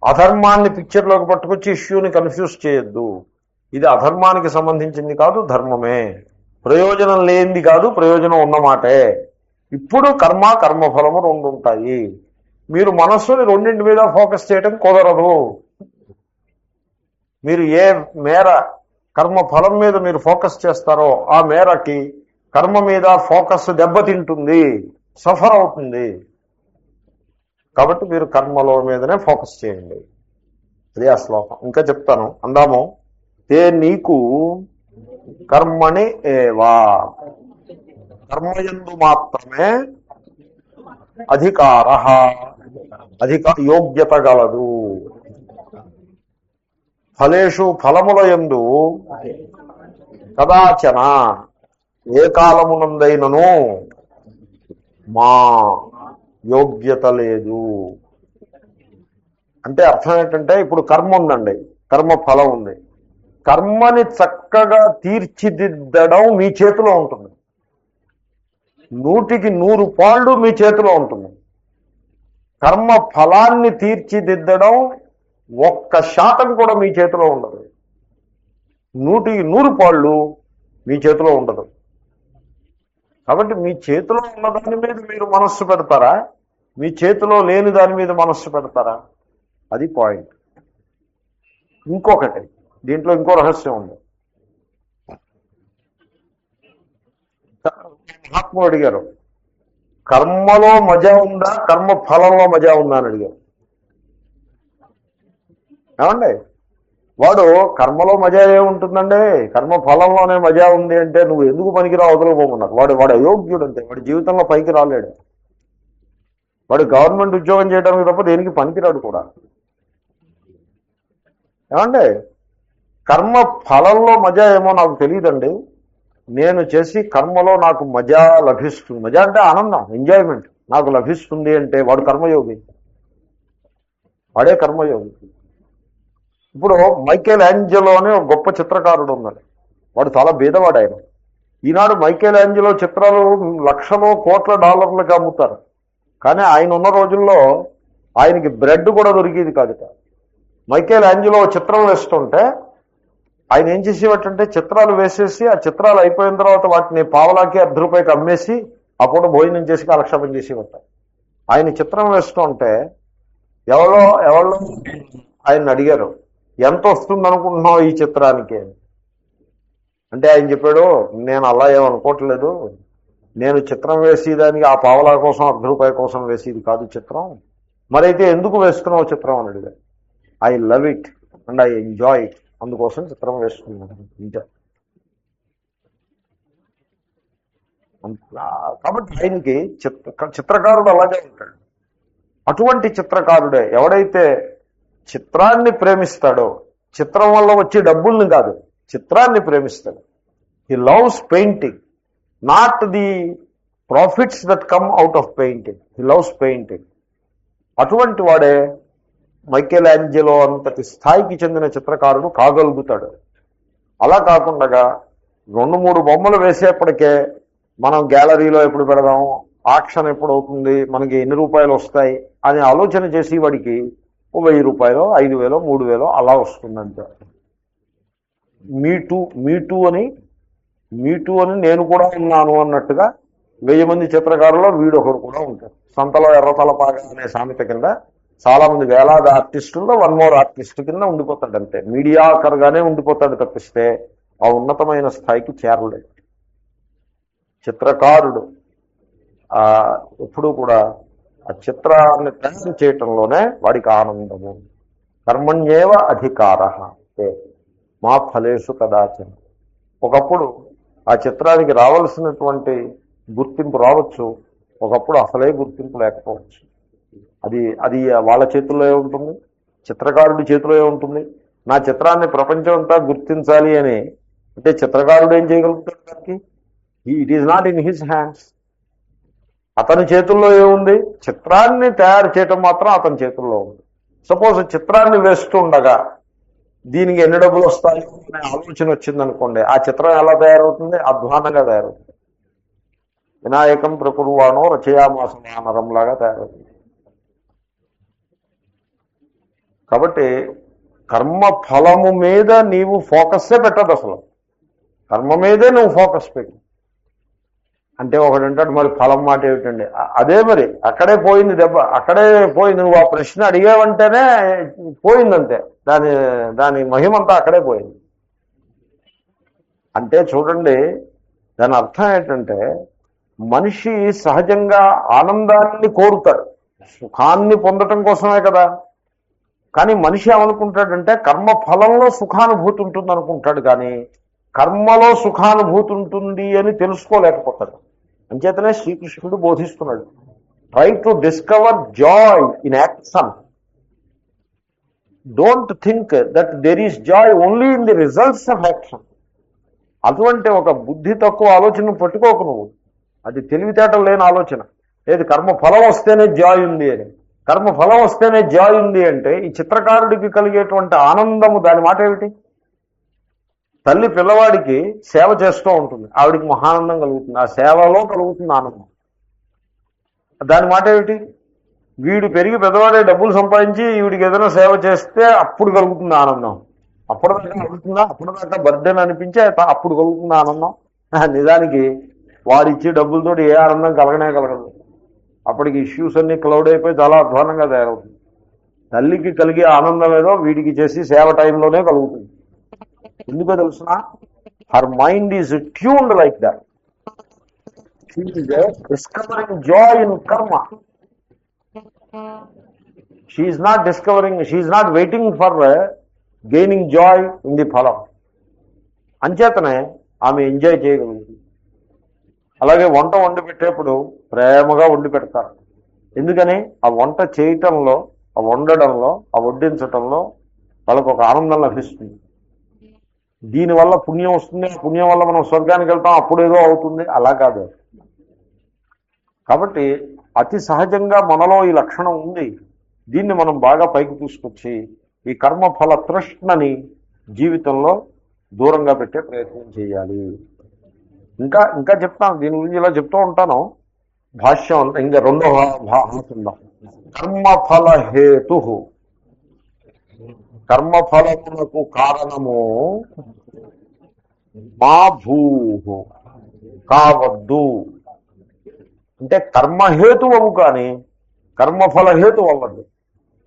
అధర్మాన్ని పిక్చర్లోకి పట్టుకొచ్చి ఇష్యూని కన్ఫ్యూజ్ చేయొద్దు. ఇది అధర్మానికి సంబంధించింది కాదు, ధర్మమే. ప్రయోజనం లేనిది కాదు, ప్రయోజనం ఉన్నమాటే. ఇప్పుడు కర్మ కర్మఫలము రెండు ఉంటాయి. మీరు మనస్సుని రెండింటి మీద ఫోకస్ చేయడం కుదరదు. మీరు ఏ మేర కర్మ ఫలం మీద మీరు ఫోకస్ చేస్తారో ఆ మేరకి కర్మ మీద ఫోకస్ దెబ్బతింటుంది, సఫర్ అవుతుంది. కాబట్టి మీరు కర్మలో మీదనే ఫోకస్ చేయండి. అదే ఆ శ్లోకం. ఇంకా చెప్తాను, అందాము. తే నీకు కర్మణి ఏవా, కర్మయందు మాత్రమే అధికార యోగ్యత గలదు. ఫలేషు ఫలముల యందు కదాచన ఏ కాలమునందైనను మా యోగ్యత లేదు. అంటే అర్థం ఏంటంటే, ఇప్పుడు కర్మ ఉందండి, కర్మ ఫలం ఉంది. కర్మని చక్కగా తీర్చిదిద్దడం మీ చేతిలో ఉంటుంది. 100కి 100 పాళ్ళు మీ చేతిలో ఉంటుంది. కర్మ ఫలాన్ని తీర్చిదిద్దడం 1% కూడా మీ చేతిలో ఉండదు. 100కి 100 పాళ్ళు మీ చేతిలో ఉండదు. కాబట్టి మీ చేతిలో ఉన్న దాని మీద మీరు మనస్సు పెడతారా, మీ చేతిలో లేని దాని మీద మనస్సు పెడతారా? అది పాయింట్. ఇంకొకటి, దీంట్లో ఇంకో రహస్యం ఉంది. మహాత్ముడు అడిగారు, కర్మలో మజా ఉందా, కర్మ ఫలంలో మజా ఉందా అని అడిగారు. ఏమండి, వాడు కర్మలో మజా ఏముంటుందండి, కర్మ ఫలంలోనే మజా ఉంది అంటే నువ్వు ఎందుకు పనికిరావు, వదలకపోమన్నారు. వాడు అయోగ్యుడు అంతే. వాడి జీవితంలో పైకి రాలేడు. వాడు గవర్నమెంట్ ఉద్యోగం చేయడానికి తప్ప దేనికి పనికిరాడు కూడా. ఏమండి, కర్మ ఫలంలో మజా ఏమో నాకు తెలియదండి, నేను చేసి కర్మలో నాకు మజా లభిస్తుంది, మజా అంటే ఆనందం, ఎంజాయ్మెంట్ నాకు లభిస్తుంది అంటే వాడు కర్మయోగి. వాడే కర్మయోగి. ఇప్పుడు మైకేల్ యాంజలో అనే ఒక గొప్ప చిత్రకారుడు ఉన్నాడు. వాడు చాలా బీదవాడు. ఆయన ఈనాడు మైకేల్ యాంజలో చిత్రాలు లక్షలో కోట్ల డాలర్లకు అమ్ముతారు. కానీ ఆయన ఉన్న రోజుల్లో ఆయనకి బ్రెడ్ కూడా దొరికేది కాదు. మైకేల్ యాంజలో చిత్రం వేస్తుంటే ఆయన ఏం చేసేవాటంటే, చిత్రాలు వేసేసి ఆ చిత్రాలు అయిపోయిన తర్వాత వాటిని పావలాకి ₹1 అమ్మేసి ఆ పూట భోజనం చేసి కాలక్షేపం చేసేవాట. ఆయన చిత్రం వేస్తుంటే ఎవరో ఆయన అడిగారు, ఎంత వస్తుంది అనుకుంటున్నావు ఈ చిత్రానికి అంటే, ఆయన చెప్పాడు, నేను అలా ఏమనుకోవట్లేదు, నేను చిత్రం వేసేదానికి ఆ పావలా కోసం ₹1 కోసం వేసేది కాదు చిత్రం, మరైతే ఎందుకు వేస్తున్నావు చిత్రం అని అడిగారు. I love it and I enjoy it, అందుకోసం చిత్రం వేస్తున్నాను ఇంకా. కాబట్టి ఆయనకి చిత్రకారుడు అలాగే ఉంటాడు. అటువంటి చిత్రకారుడే ఎవడైతే చిత్రాన్ని ప్రేమిస్తాడో, చిత్రం వల్ల వచ్చే డబ్బుల్ని కాదు, చిత్రాన్ని ప్రేమిస్తాడు. He loves painting, not the profits that come out of painting. He loves painting. అటువంటి వాడే మైకేల్ యాంజలో అంతటి స్థాయికి చెందిన చిత్రకారుడు కాగలుగుతాడు. అలా కాకుండా 2-3 బొమ్మలు వేసేప్పటికే మనం గ్యాలరీలో ఎప్పుడు పెడదాం, ఆక్షన్ ఎప్పుడు అవుతుంది, మనకి ఎన్ని రూపాయలు వస్తాయి అని ఆలోచన చేసి వాడికి ₹1000, ₹5000, ₹3000 అలా వస్తుందంట. మీటూ అని నేను కూడా ఉన్నాను అన్నట్టుగా 1000 మంది చిత్రకారుల్లో వీడొకడు కూడా ఉంటాడు. సంతలో ఎర్రతలపాగా అనే సామెత కింద చాలా మంది వేలాది ఆర్టిస్టుల్లో 1 more ఆర్టిస్ట్ కింద ఉండిపోతాడు. అంతే, మీడియాకర్గానే ఉండిపోతాడు తప్పిస్తే ఆ ఉన్నతమైన స్థాయికి చేరలేడు. చిత్రకారుడు ఎప్పుడూ కూడా ఆ చిత్రాన్ని తయారు చేయటంలోనే వాడికి ఆనందము. కర్మణ్యేవ అధికార మా ఫలేషు కదాచన. ఒకప్పుడు ఆ చిత్రానికి రావాల్సినటువంటి గుర్తింపు రావచ్చు, ఒకప్పుడు అసలే గుర్తింపు లేకపోవచ్చు. అది వాళ్ళ చేతుల్లో ఉంటుంది, చిత్రకారుడి చేతిలో ఉంటుంది. నా చిత్రాన్ని ప్రపంచం అంతా గుర్తించాలి అని అంటే చిత్రకారుడు ఏం చేయగలుగుతాడు దానికి? It is not in his hands. అతని చేతుల్లో ఏముంది? చిత్రాన్ని తయారు చేయటం మాత్రం అతని చేతుల్లో ఉంది. సపోజ్ చిత్రాన్ని వేస్తుండగా దీనికి ఎన్ని డబ్బులు వస్తాయి అనే ఆలోచన వచ్చిందనుకోండి, ఆ చిత్రం ఎలా తయారవుతుంది? అధ్వానంగా తయారవుతుంది. వినాయకం ప్రకుర్వాణో రచయామాసమానరం లాగా తయారవుతుంది. కాబట్టి కర్మ ఫలము మీద నీవు ఫోకస్సే పెట్టదు. అసలు కర్మ మీదే నువ్వు ఫోకస్ పెట్టు. అంటే ఒకడు అంటాడు, మరి ఫలం మాట ఏమిటండి? అదే మరి అక్కడే పోయింది దెబ్బ, అక్కడే పోయింది. నువ్వు ఆ ప్రశ్న అడిగావంటేనే పోయిందంతే, దాని మహిమంతా అక్కడే పోయింది. అంటే చూడండి, దాని అర్థం ఏంటంటే మనిషి సహజంగా ఆనందాన్ని కోరుతాడు, సుఖాన్ని పొందటం కోసమే కదా. కానీ మనిషి ఏమనుకుంటాడంటే కర్మ ఫలంలో సుఖానుభూతి ఉంటుంది అనుకుంటాడు, కానీ కర్మలో సుఖానుభూతి ఉంటుంది అని తెలుసుకోలేకపోతాడు. అంచేతనే శ్రీకృష్ణుడు బోధిస్తున్నాడు, try to discover joy in action. Don't think that there is joy only in the results of action. అటువంటి ఒక బుద్ధి తక్కువ ఆలోచన పట్టుకోకు నువ్వు. అది తెలివితేటలు లేని ఆలోచన. ఏది కర్మ ఫలం వస్తేనే జాయ్ ఉంది అని. కర్మ ఫలం వస్తేనే జాయ్ ఉంది అంటే ఈ చిత్రకారుడికి కలిగేటువంటి ఆనందము దాని మాట ఏమిటి? తల్లి పిల్లవాడికి సేవ చేస్తూ ఉంటుంది, ఆవిడికి మహానందం కలుగుతుంది, ఆ సేవలో కలుగుతుంది ఆనందం. దాని మాట ఏమిటి? వీడు పెరిగి పెద్దవాడే డబ్బులు సంపాదించి వీడికి ఏదైనా సేవ చేస్తే అప్పుడు కలుగుతుంది ఆనందం. అప్పటిదాకా కలుగుతుందా? అప్పటిదాకా బర్త్డేని అనిపించే అప్పుడు కలుగుతుంది ఆనందం. నిజానికి వాడిచ్చే డబ్బులతో ఏ ఆనందం కలగనే కలగదు. అప్పటికి ఇష్యూస్ అన్ని క్లౌడ్ అయిపోయి చాలా అధ్వానంగా తయారవుతుంది. తల్లికి కలిగే ఆనందం ఏదో వీడికి చేసి సేవ టైంలోనే కలుగుతుంది. ఎందుకో తెలుసిన, her mind is tuned like that. She is discovering joy in karma. She is not discovering, she is not waiting for gaining joy in the phalam. అంచేతనే ఆమె ఎంజాయ్ చేయగలుగుతుంది. అలాగే వంట వండి పెట్టేప్పుడు ప్రేమగా వండి పెడతారు. ఎందుకని? ఆ వంట చేయటంలో, ఆ వండడంలో, ఆ వడ్డించటంలో వాళ్ళకు ఒక ఆనందం లభిస్తుంది. దీనివల్ల పుణ్యం వస్తుంది, ఆ పుణ్యం వల్ల మనం స్వర్గానికి వెళ్తాం, అప్పుడేదో అవుతుంది, అలా కాదు. కాబట్టి అతి సహజంగా మనలో ఈ లక్షణం ఉంది. దీన్ని మనం బాగా పైకి తీసుకొచ్చి ఈ కర్మఫల తృష్ణని జీవితంలో దూరంగా పెట్టే ప్రయత్నం చేయాలి. ఇంకా ఇంకా చెప్తాను, దీని గురించి ఇలా చెప్తూ ఉంటాను. భాష్యం ఇంకా రెండో భాగం. కర్మఫల హేతు, కర్మఫలమునకు కారణము మా భూ కావద్దు. అంటే కర్మహేతు అవు కానీ కర్మఫల హేతు అవ్వద్దు.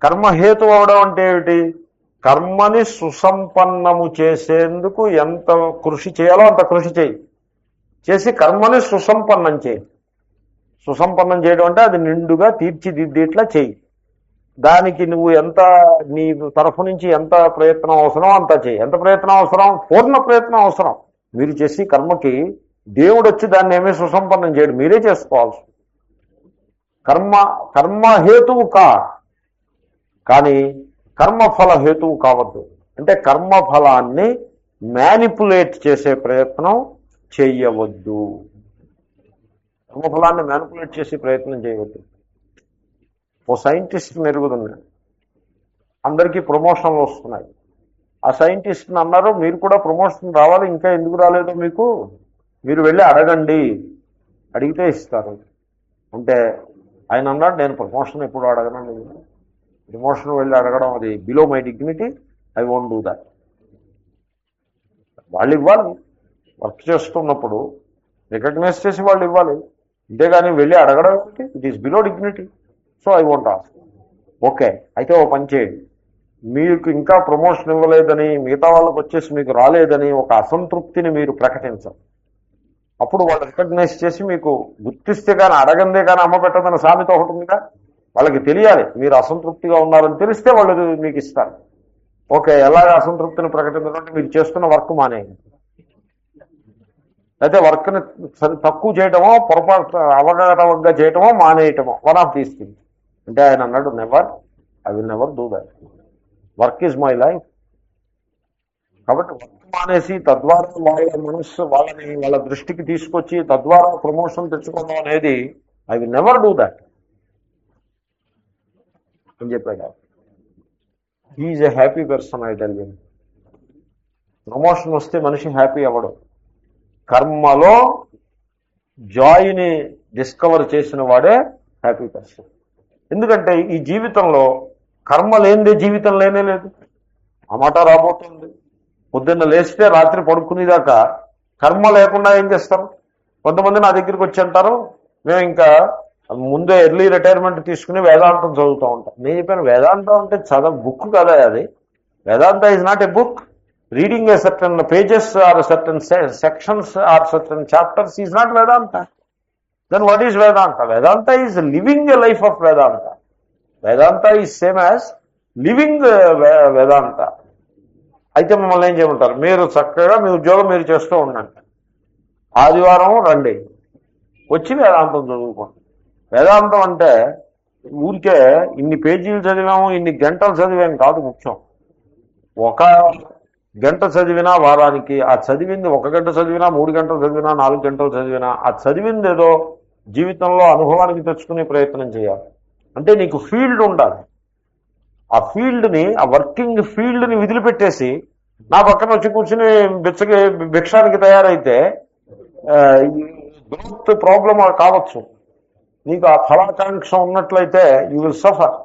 కర్మహేతు అవడం అంటే ఏమిటి? కర్మని సుసంపన్నము చేసేందుకు ఎంత కృషి చేయాలో అంత కృషి చేసి కర్మని సుసంపన్నం చేయి. సుసంపన్నం చేయడం అంటే అది నిండుగా తీర్చిదిద్దేట్లా చేయి. దానికి నువ్వు ఎంత, నీ తరఫు నుంచి ఎంత ప్రయత్నం అవసరం అంత చేయి. ఎంత ప్రయత్నం అవసరం? పూర్ణ ప్రయత్నం అవసరం. మీరు చేసి కర్మకి దేవుడు వచ్చి దాన్ని ఏమీ సుసంపన్నం చేయడు, మీరే చేసుకోవాల్సి. కర్మహేతువు కానీ కర్మఫల హేతువు కావద్దు. అంటే కర్మఫలాన్ని మ్యానిపులేట్ చేసే ప్రయత్నం చెయ్యవద్దు. కర్మఫలాన్ని మ్యానిపులేట్ చేసే ప్రయత్నం చేయవద్దు. ఓ సైంటిస్ట్ మెరుగుతున్నాడు, అందరికీ ప్రమోషన్లు వస్తున్నాయి. ఆ సైంటిస్ట్ని అన్నారు, మీరు కూడా ప్రమోషన్ రావాలి, ఇంకా ఎందుకు రాలేదో మీకు, మీరు వెళ్ళి అడగండి, అడిగితే ఇస్తారు. అంటే ఆయన అన్నాడు, నేను ప్రమోషన్ ఎప్పుడు అడగనండి. ప్రమోషన్ వెళ్ళి అడగడం అది below my dignity, I won't do that. వాళ్ళు ఇవ్వాలి, వర్క్ చేస్తున్నప్పుడు రికగ్నైజ్ చేసి వాళ్ళు ఇవ్వాలి. అంతేగాని వెళ్ళి అడగడం it is below dignity, so I won't ask. Okay, అయితే ఓ పని చేయండి, మీకు ఇంకా ప్రమోషన్ ఇవ్వలేదని, మిగతా వాళ్ళకి వచ్చేసి మీకు రాలేదని ఒక అసంతృప్తిని మీరు ప్రకటించాలి. అప్పుడు వాళ్ళు రికగ్నైజ్ చేసి మీకు గుర్తిస్తే కానీ, అడగందే కానీ అమ్మ పెట్టదన్న సామెత ఒకటి ఉందిగా, వాళ్ళకి తెలియాలి మీరు అసంతృప్తిగా ఉన్నారని. తెలిస్తే వాళ్ళు మీకు ఇస్తారు. ఓకే, ఎలాగ అసంతృప్తిని ప్రకటించాలంటే మీరు చేస్తున్న వర్క్ మానేయండి, అయితే వర్క్ని తక్కువ చేయటమో, పొరపాటు అవగాహనగా చేయటమో మానేయటమో, వన్ ఆఫ్ దీస్ థింగ్స్. అంటే ఆయన అన్నాడు, never, I will never do that. Work is my life. కాబట్టి వర్క్ మానేసి తద్వారా వాళ్ళ మనస్సు వాళ్ళ దృష్టికి తీసుకొచ్చి తద్వారా ప్రమోషన్ తెచ్చుకోవడం అనేది I will never do that అని చెప్పాడు. He is a happy person I tell you. Promotion వస్తే మనిషి హ్యాపీ అవ్వడం. కర్మలో జాయ్ని డిస్కవర్ చేసిన వాడే హ్యాపీ పర్సన్. ఎందుకంటే ఈ జీవితంలో కర్మ లేనిదే జీవితం లేనే లేదు. ఆ మాట రాబోతుంది. పొద్దున్న లేస్తే రాత్రి పడుకునేదాకా కర్మ లేకుండా ఏం చేస్తారు? కొంతమంది నా దగ్గరికి వచ్చి అంటారు, మేము ఇంకా ముందే ఎర్లీ రిటైర్మెంట్ తీసుకుని వేదాంతం చదువుతూ ఉంటాం. నేను చెప్పాను, వేదాంతం అంటే బుక్ కదా అది. Vedanta is not a book. Reading a certain pages or certain sections or certain chapters is not Vedanta. Then what is Vedanta? Vedanta is living a life of Vedanta. Vedanta is same as living Vedanta. అయితే మిమ్మల్ని ఏం చేయమంటారు? మీరు చక్కగా మీ ఉద్యోగం మీరు చేస్తూ ఉండండి, ఆదివారం రండి, వచ్చి వేదాంతం చదువుకోండి. వేదాంతం అంటే ఊరికే ఇన్ని పేజీలు చదివాము, ఇన్ని గంటలు చదివాం కాదు ముఖ్యం. ఒక గంట చదివినా వారానికి, ఆ చదివింది 1 గంట చదివినా, 3 గంటలు చదివినా, 4 గంటలు చదివినా, ఆ చదివింది ఏదో జీవితంలో అనుభవానికి తెచ్చుకునే ప్రయత్నం చేయాలి. అంటే నీకు ఫీల్డ్ ఉండాలి. ఆ ఫీల్డ్ని, ఆ వర్కింగ్ ఫీల్డ్ని వదిలిపెట్టేసి నా పక్కన వచ్చి కూర్చుని భిక్షానికి తయారైతే గ్రోత్ ప్రాబ్లం కావచ్చు. నీకు ఆ ఫలాకాంక్ష ఉన్నట్లయితే యూ విల్ సఫర్.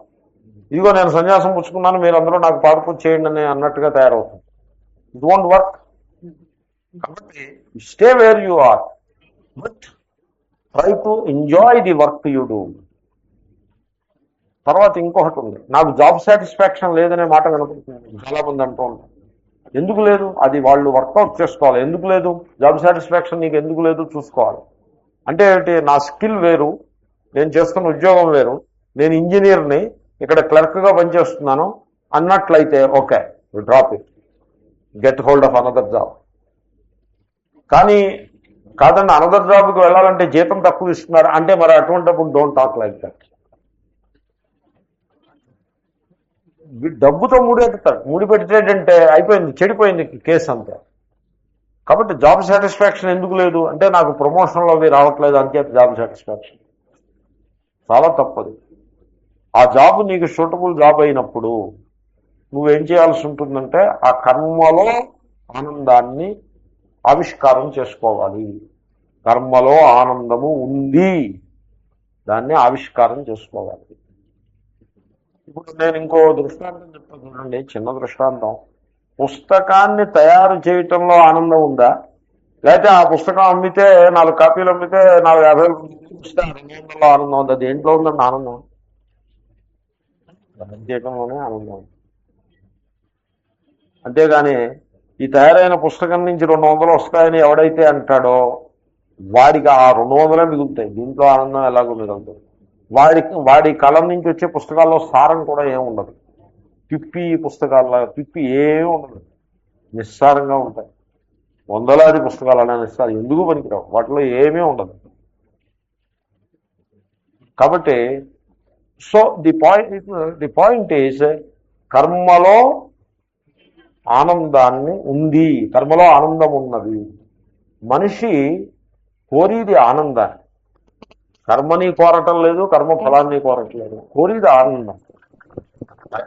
ఇదిగో నేను సన్యాసం పుచ్చుకున్నాను, మీరు అందరూ నాకు పార్పు చేయండి అని అన్నట్టుగా తయారవుతుంది. It won't work. కాబట్టి stay where you are, but try to enjoy the work you do. తర్వాత ఇంకొకటి ఉంది, నాకు జాబ్ సాటిస్ఫాక్షన్ లేదనే మాట వినపడుతుంది. చాలా మంది అంటూ ఉంటారు. ఎందుకు లేదు? అది వాళ్ళు వర్కౌట్ చేసుకోవాలి. ఎందుకు లేదు జాబ్ సాటిస్ఫాక్షన్? నీకు ఎందుకు లేదు చూసుకోవాలి. అంటే నా స్కిల్ వేరు, నేను చేస్తున్న ఉద్యోగం వేరు, నేను ఇంజనీర్ని, ఇక్కడ క్లర్క్గా పనిచేస్తున్నాను అన్నట్లయితే okay, drop it, get hold of another job. కానీ కాదండి, అనదర్ జాబ్కి వెళ్ళాలంటే జీతం తక్కువ ఇస్తున్నారు అంటే మరి అటువంటిప్పుడు డోంట్ టాక్ లైక్ దట్. డబ్బుతో ముడెత్తుతాడు. ముడిపెట్టేటంటే అయిపోయింది, చెడిపోయింది కేసు అంతే. కాబట్టి జాబ్ సాటిస్ఫాక్షన్ ఎందుకు లేదు అంటే నాకు ప్రమోషన్లో అవి రావట్లేదు అంతే జాబ్ సాటిస్ఫాక్షన్. చాలా తప్పదు. ఆ జాబ్ నీకు సూటబుల్ జాబ్ అయినప్పుడు నువ్వేం చేయాల్సి ఉంటుందంటే ఆ కర్మలో ఆనందాన్ని ఆవిష్కారం చేసుకోవాలి. కర్మలో ఆనందము ఉంది, దాన్ని ఆవిష్కారం చేసుకోవాలి. ఇప్పుడు నేను ఇంకో దృష్టాంతం చెప్తాను చూడండి, చిన్న దృష్టాంతం. పుస్తకాన్ని తయారు చేయటంలో ఆనందం ఉందా? లేకపోతే ఆ పుస్తకం అమ్మితే 4 కాపీలు అమ్మితే 450 ఇస్తే 200లో ఆనందం ఉందా? దేంట్లో ఉందండి ఆనందం? తయారు చేయటంలోనే ఆనందం ఉంది. అంతేగాని ఈ తయారైన పుస్తకం నుంచి 200 వస్తాయని ఎవడైతే అంటాడో వాడికి ఆ 200 మిగులుతాయి. దీంట్లో ఆనందం ఎలాగో మిగులుతుంది. వాడి కలం నుంచి వచ్చే పుస్తకాల్లో సారం కూడా ఏమి ఉండదు. పిప్పి పుస్తకాల్లో పిప్పి ఏమీ ఉండదు, నిస్సారంగా ఉంటాయి. 100లాది పుస్తకాలు అలా నిస్సారం, ఎందుకు పనికిరావు, వాటిలో ఏమీ ఉండదు. కాబట్టి సో ది పాయింట్ ఈజ్ కర్మలో ఆనందాన్ని ఉంది, కర్మలో ఆనందం ఉన్నది. మనిషి కోరిది ఆనందాన్ని, కర్మని కోరటం లేదు, కర్మ ఫలాన్ని కోరట్లేదు, కోరిది ఆనందం.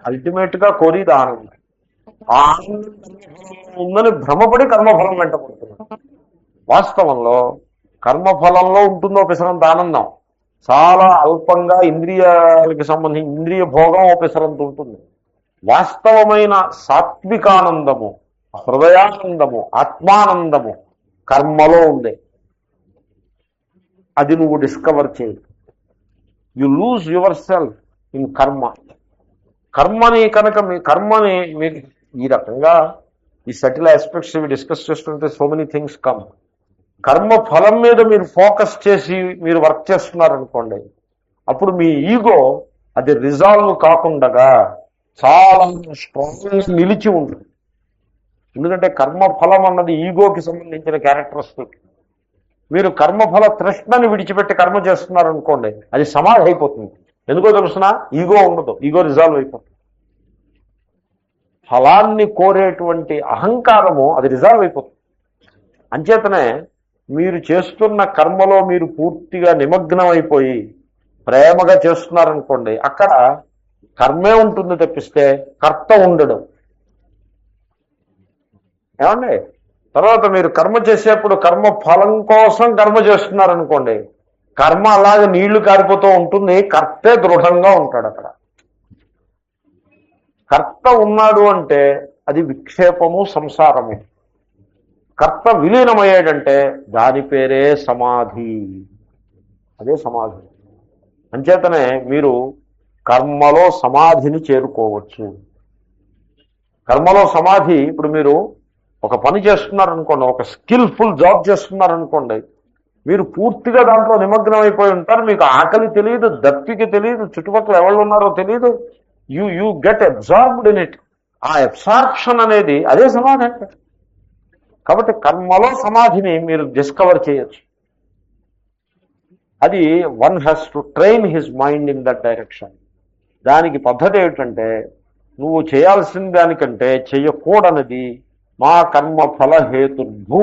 అల్టిమేట్ గా కోరిది ఆనందం. ఆ ఆనందం కర్మఫలంలో ఉందని భ్రమపడి కర్మఫలం వెంట పడుతున్నాం. వాస్తవంలో కర్మఫలంలో ఉంటుందో పిసరంత ఆనందం, చాలా అల్పంగా ఇంద్రియాలకి సంబంధించి ఇంద్రియ భోగం ఓ పిసరంత ఉంటుంది. వాస్తవమైన సాత్వికానందము, హృదయానందము, ఆత్మానందము కర్మలో ఉంది. అది నువ్వు డిస్కవర్ చేయి. You lose your self in karma. కర్మని కనుక కర్మని మీకు ఈ రకంగా ఈ సటిల్ ఆస్పెక్ట్స్ ఇవి డిస్కస్ చేస్తుంటే సో మెనీ థింగ్స్ కమ్. కర్మ ఫలం మీద మీరు ఫోకస్ చేసి మీరు వర్క్ చేస్తున్నారనుకోండి, అప్పుడు మీ ఈగో అది రిజాల్వ్ కాకుండా చాలా స్ట్రాంగ్గా నిలిచి ఉంటుంది. ఎందుకంటే కర్మఫలం అన్నది ఈగోకి సంబంధించిన క్యారెక్టరిస్టిక్. మీరు కర్మఫల తృష్ణని విడిచిపెట్టి కర్మ చేస్తున్నారనుకోండి, అది సమాధి అయిపోతుంది. ఎందుకో తెలుసిన? ఈగో ఉండదు, ఈగో రిజాల్వ్ అయిపోతుంది. ఫలాన్ని కోరేటువంటి అహంకారము అది రిజాల్వ్ అయిపోతుంది. అంచేతనే మీరు చేస్తున్న కర్మలో మీరు పూర్తిగా నిమగ్నం అయిపోయి ప్రేమగా చేస్తున్నారనుకోండి, అక్కడ కర్మే ఉంటుంది తప్పిస్తే కర్త ఉండడం. ఏమండి, తర్వాత మీరు కర్మ చేసేప్పుడు కర్మ ఫలం కోసం కర్మ చేస్తున్నారనుకోండి, కర్మ అలాగే నీళ్లు కారిపోతూ ఉంటుంది, కర్తే దృఢంగా ఉంటాడు. అక్కడ కర్త ఉన్నాడు అంటే అది విక్షేపము, సంసారము. కర్త విలీనమయ్యాడంటే దాని పేరే సమాధి. అదే సమాధి. అంచేతనే మీరు కర్మలో సమాధిని చేరుకోవచ్చు. కర్మలో సమాధి, ఇప్పుడు మీరు ఒక పని చేస్తున్నారనుకోండి, ఒక స్కిల్ఫుల్ జాబ్ చేస్తున్నారనుకోండి, మీరు పూర్తిగా దాంట్లో నిమగ్నం అయిపోయి ఉంటారు. మీకు ఆకలి తెలియదు, దప్పికి తెలియదు, చుట్టుపక్కల ఎవరు ఉన్నారో తెలియదు. You get absorbed in it. ఆ అబ్సార్ప్షన్ అనేది అదే సమాధి అంటే. కాబట్టి కర్మలో సమాధిని మీరు డిస్కవర్ చేయొచ్చు. అది one has to train his mind in that direction. దానికి పద్ధతి ఏమిటంటే, నువ్వు చేయాల్సిన దానికంటే చెయ్యకూడనిది మా కర్మ ఫల హేతుర్భూ